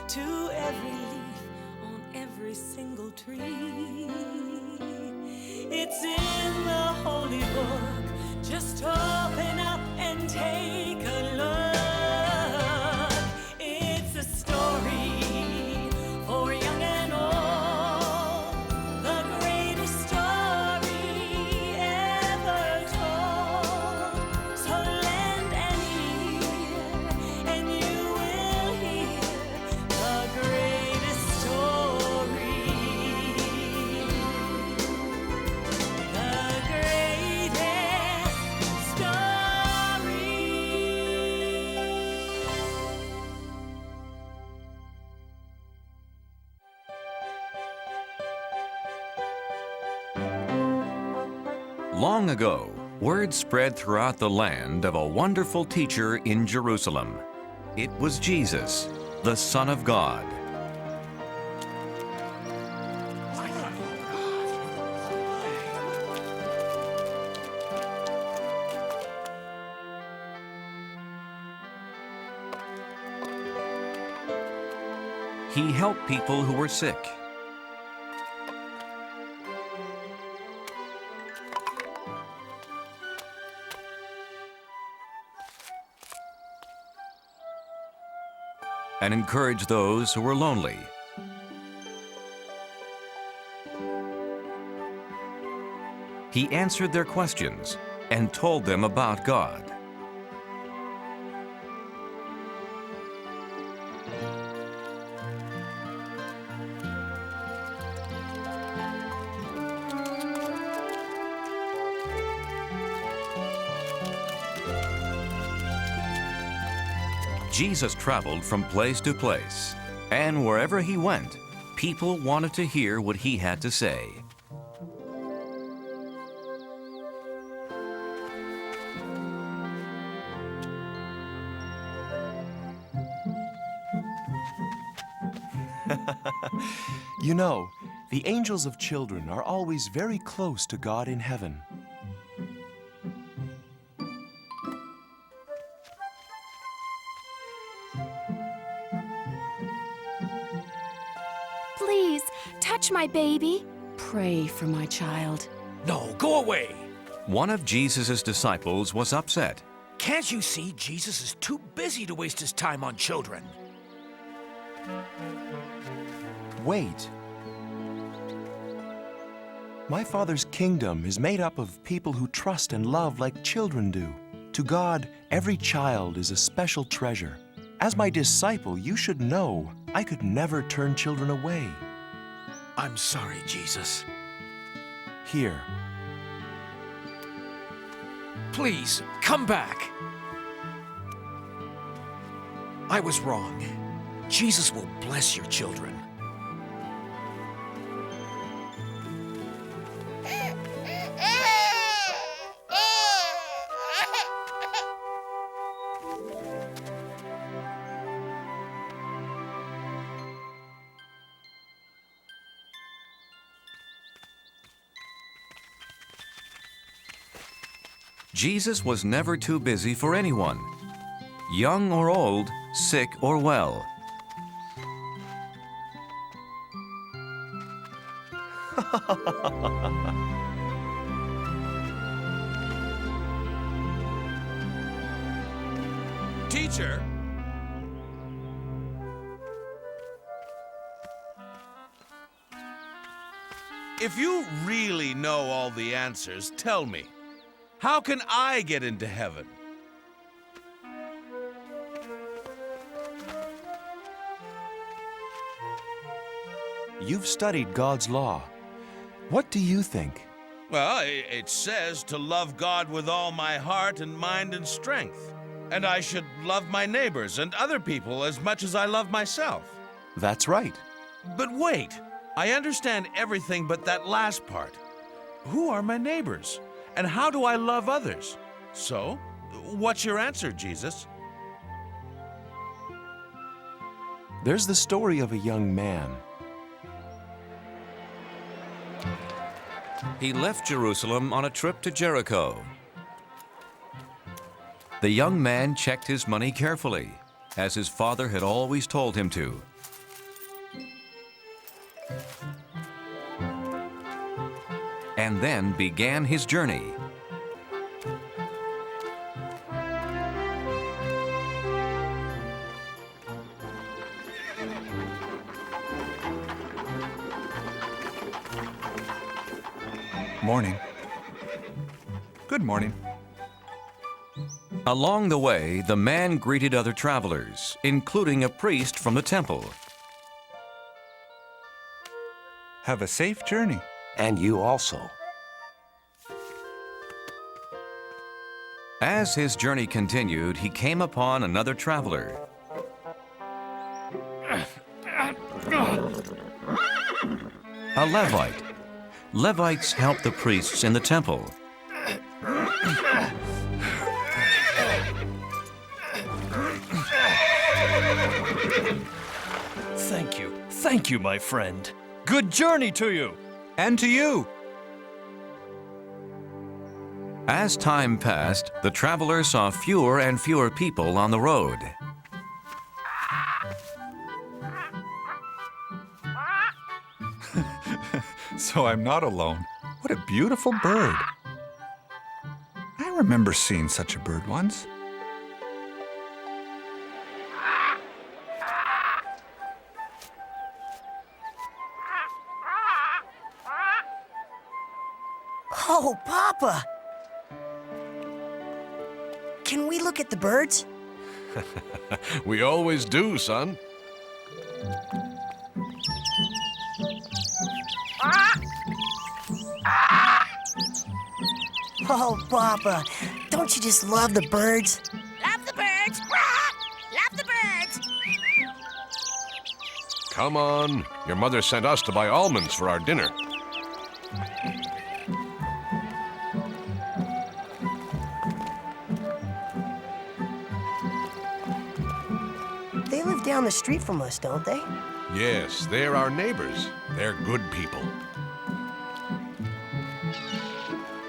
to every leaf on every single tree. It's in the holy book. Just open up and take a look. It's a story for young and old, the greatest story Long ago, word spread throughout the land of a wonderful teacher in Jerusalem. It was Jesus, the Son of God. He helped people who were sick. And encouraged those who were lonely. He answered their questions and told them about God. Jesus traveled from place to place, and wherever he went, people wanted to hear what he had to say. You know, the angels of children are always very close to God in heaven. Please, touch my baby. Pray for my child. No, go away. One of Jesus' disciples was upset. Can't you see Jesus is too busy to waste his time on children? Wait. My Father's kingdom is made up of people who trust and love like children do. To God, every child is a special treasure. As my disciple, you should know I could never turn children away. I'm sorry, Jesus. Here. Please, come back. I was wrong. Jesus will bless your children. Jesus was never too busy for anyone, young or old, sick or well. Teacher! If you really know all the answers, tell me, how can I get into heaven? You've studied God's law. What do you think? Well, it says to love God with all my heart and mind and strength. And I should love my neighbors and other people as much as I love myself. That's right. But wait, I understand everything but that last part. Who are my neighbors? And how do I love others? So, what's your answer, Jesus? There's the story of a young man. He left Jerusalem on a trip to Jericho. The young man checked his money carefully, as his father had always told him to. And then began his journey. Morning. Good morning. Along the way, the man greeted other travelers, including a priest from the temple. Have a safe journey. And you also. As his journey continued, he came upon another traveler. A Levite. Levites helped the priests in the temple. Thank you, my friend. Good journey to you. And to you. As time passed, the travelers saw fewer and fewer people on the road. So I'm not alone. What a beautiful bird. I remember seeing such a bird once. Oh, Papa! Can we look at the birds? We always do, son. Oh, Papa, don't you just love the birds? Love the birds! Love the birds! Come on. Your mother sent us to buy almonds for our dinner. They live down the street from us, don't they? Yes, they're our neighbors. They're good people.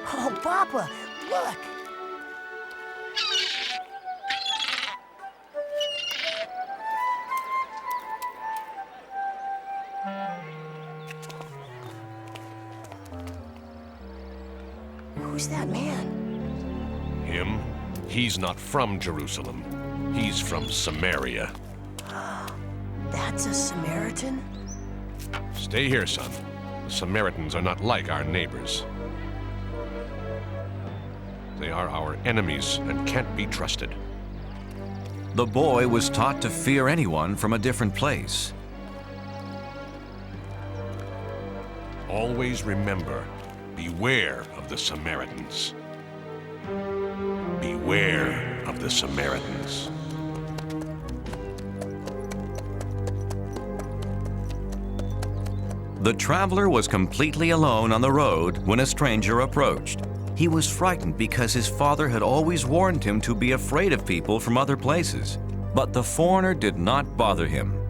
Oh, Papa, look! Who's that man? Him? He's not from Jerusalem. He's from Samaria. That's a Samaritan? Stay here, son. The Samaritans are not like our neighbors. They are our enemies and can't be trusted. The boy was taught to fear anyone from a different place. Always remember, beware of the Samaritans. Beware of the Samaritans. The traveler was completely alone on the road when a stranger approached. He was frightened because his father had always warned him to be afraid of people from other places. But the foreigner did not bother him.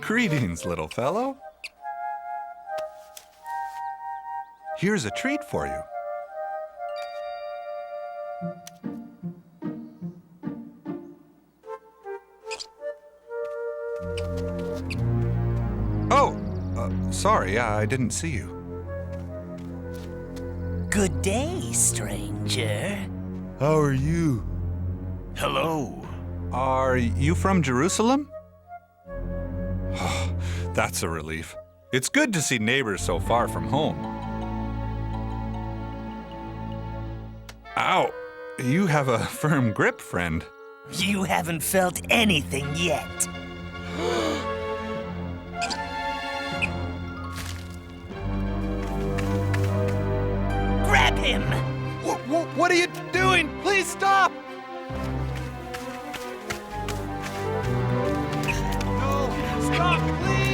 Greetings, little fellow. Here's a treat for you. Oh, sorry, I didn't see you. Good day, stranger. How are you? Hello. Are you from Jerusalem? That's a relief. It's good to see neighbors so far from home. Ow! You have a firm grip, friend. You haven't felt anything yet. Grab him! What are you doing? Please stop! No! Stop, please!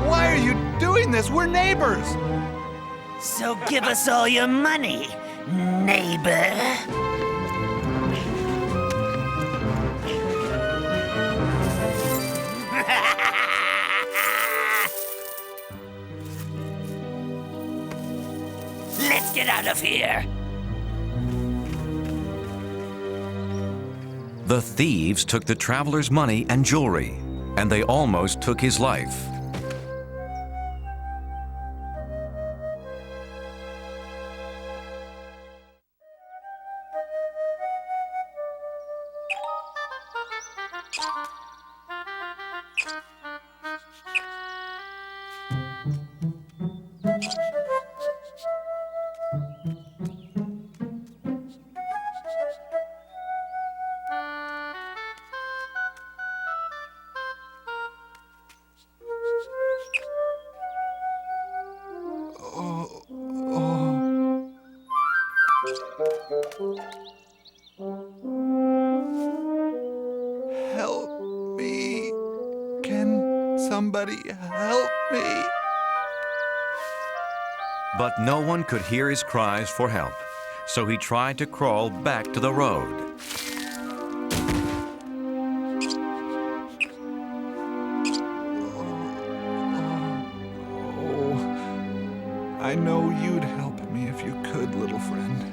Why are you doing this? We're neighbors! So give us all your money, neighbor. Let's get out of here. The thieves took the traveler's money and jewelry, and they almost took his life. Help me. Can somebody help me? But no one could hear his cries for help, so he tried to crawl back to the road. I know you'd help me if you could, little friend.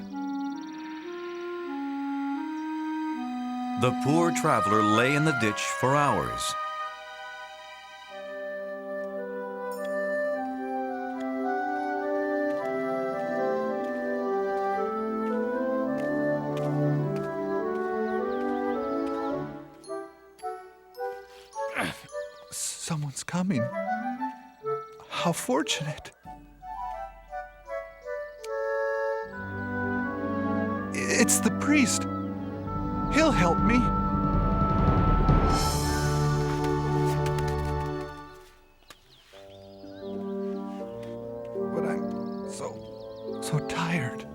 The poor traveler lay in the ditch for hours. Someone's coming. How fortunate. It's the priest. He'll help me. But I'm so tired.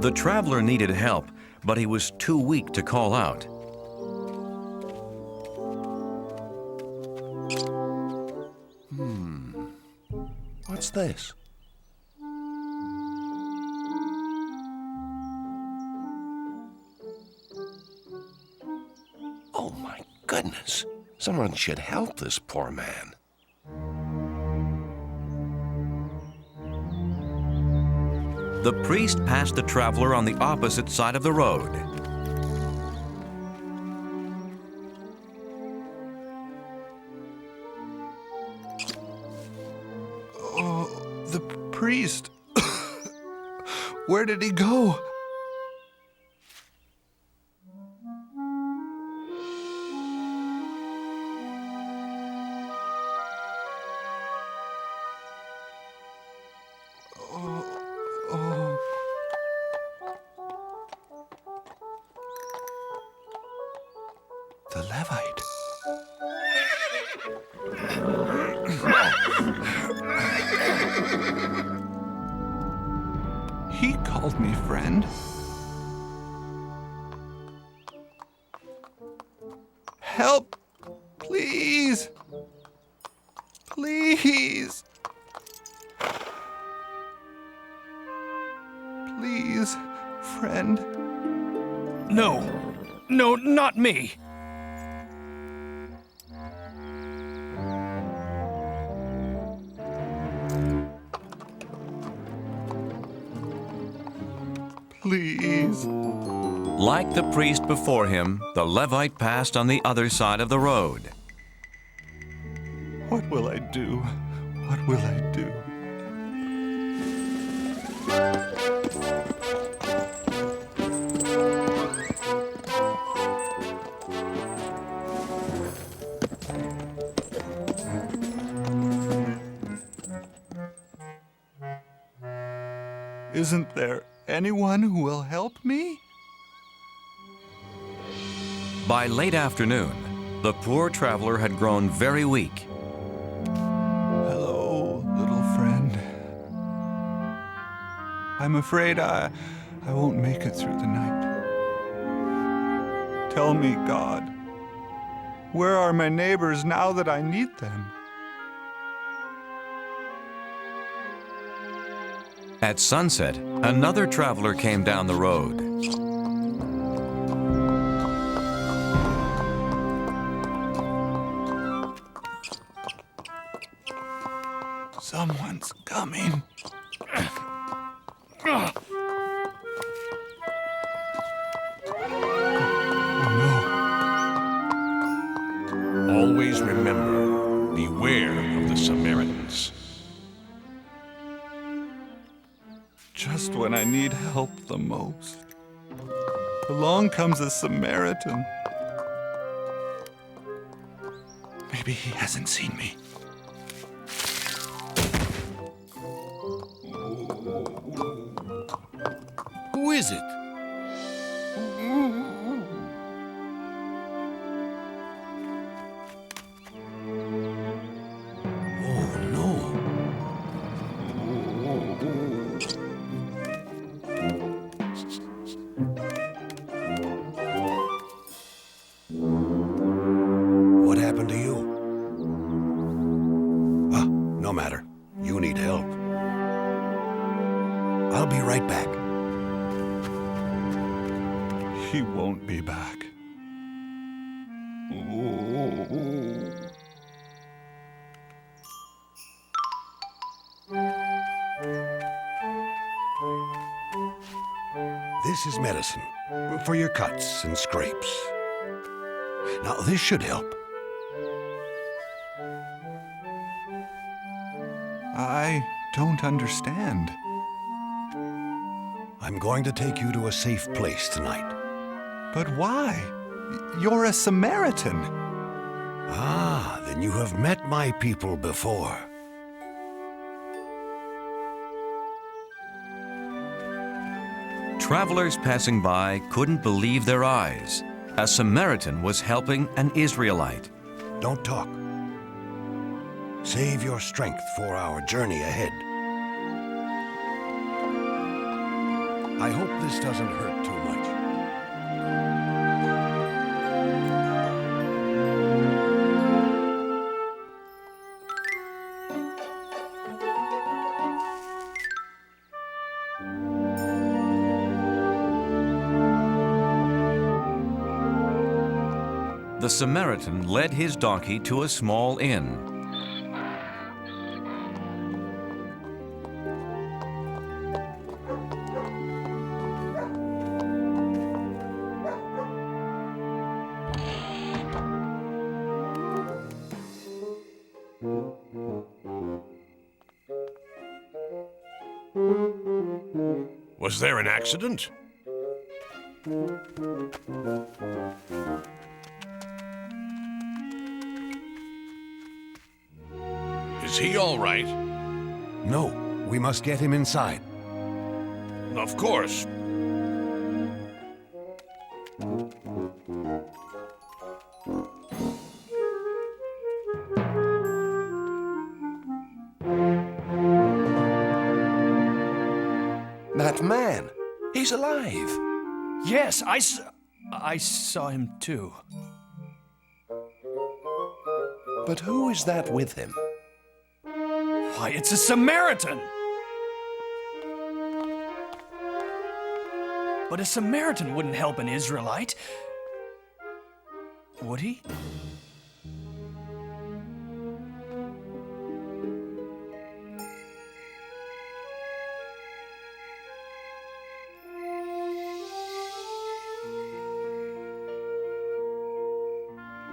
The traveler needed help, but he was too weak to call out. What's this? Oh, my goodness. Someone should help this poor man. The priest passed the traveler on the opposite side of the road. Oh, the priest. Where did he go? The Levite. He called me friend. Help! Please! Please! Please, friend. No, not me. Please. Like the priest before him, the Levite passed on the other side of the road. What will I do? What will I do? Isn't there anyone who will help me? By late afternoon, the poor traveler had grown very weak. Hello, little friend. I'm afraid I won't make it through the night. Tell me, God, where are my neighbors now that I need them? At sunset, another traveler came down the road. Someone's coming. Always remember, beware of the Samaritans. Just when I need help the most, along comes a Samaritan. Maybe he hasn't seen me. Who is it? he won't be back. This is medicine for your cuts and scrapes. Now, this should help. I don't understand. I'm going to take you to a safe place tonight. But why? You're a Samaritan. Ah, then you have met my people before. Travelers passing by couldn't believe their eyes. A Samaritan was helping an Israelite. Don't talk. Save your strength for our journey ahead. I hope this doesn't hurt too much. The Samaritan led his donkey to a small inn. Was there an accident? Is he all right? No, we must get him inside. Of course. That man, he's alive. Yes, I saw him too. But who is that with him? Why, it's a Samaritan! But a Samaritan wouldn't help an Israelite. Would he?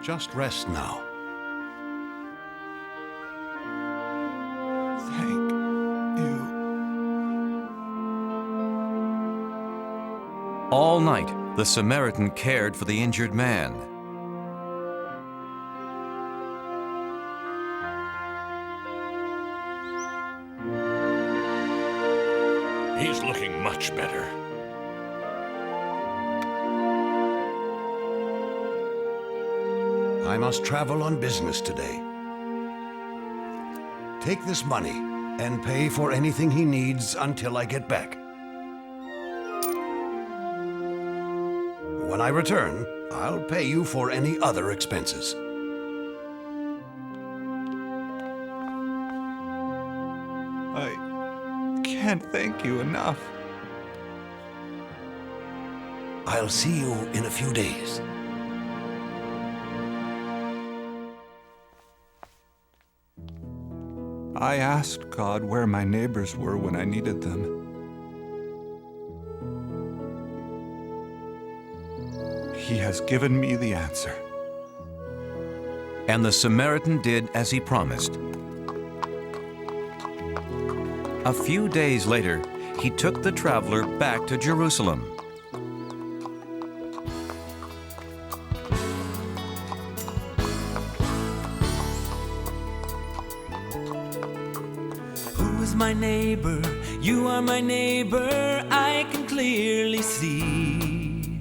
Just rest now. Thank you. All night, the Samaritan cared for the injured man. He's looking much better. I must travel on business today. Take this money and pay for anything he needs until I get back. When I return, I'll pay you for any other expenses. I can't thank you enough. I'll see you in a few days. I asked God where my neighbors were when I needed them. He has given me the answer. And the Samaritan did as he promised. A few days later, he took the traveler back to Jerusalem. Who's my neighbor? You are my neighbor. I can clearly see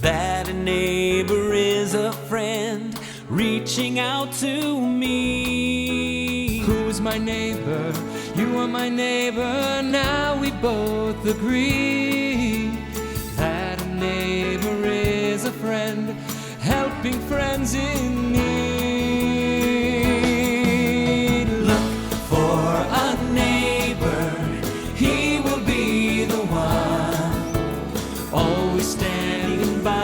that a neighbor is a friend reaching out to me. Who's my neighbor? You are my neighbor. Now we both agree that a neighbor is a friend helping friends in need. Look for a neighbor. He will be the one always standing by.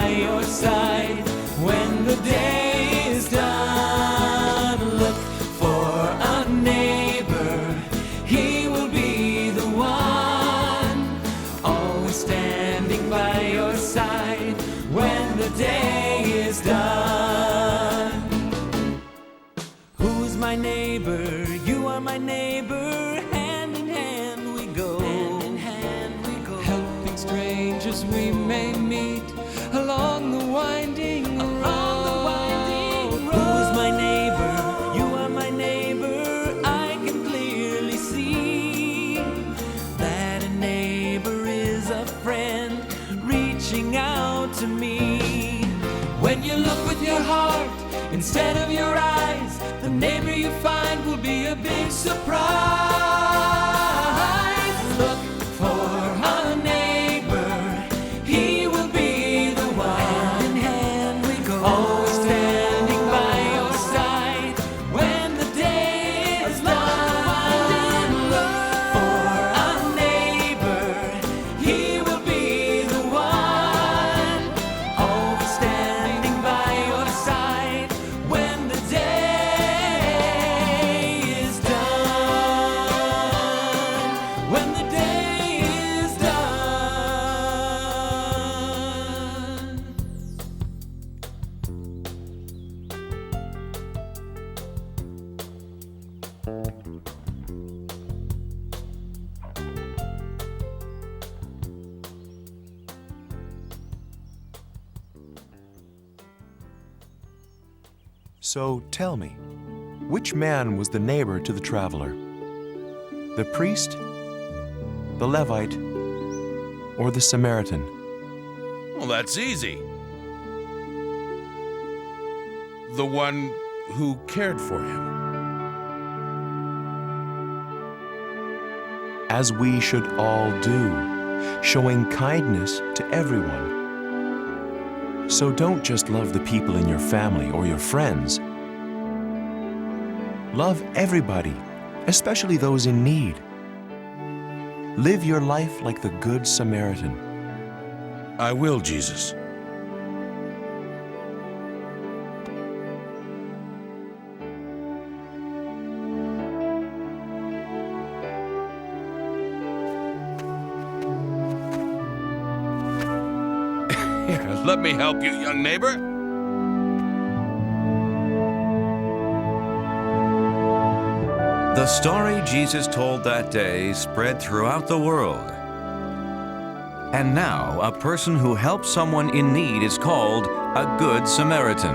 standing by your side when the day is done. Who's my neighbor? You are my neighbor. Hand in hand we go. Hand in hand we go. Helping strangers we may meet along the winding road. Who's my neighbor? You are my neighbor. I can clearly see that a neighbor is a friend reaching out to me. When you look with your heart instead of your eyes, the neighbor you find will be a big surprise. Look for a neighbor, he will be the one. Hand in hand we go, always standing by your side when the day is done. Look for a neighbor, he will be the one. Always standing by your side when the day is done. When the day is done. So tell me, which man was the neighbor to the traveler? The priest, the Levite, or the Samaritan? Well, that's easy. The one who cared for him. As we should all do, showing kindness to everyone. So don't just love the people in your family or your friends. Love everybody, especially those in need. Live your life like the Good Samaritan. I will, Jesus. Here, let me help you, young neighbor. The story Jesus told that day spread throughout the world. And now, a person who helps someone in need is called a Good Samaritan.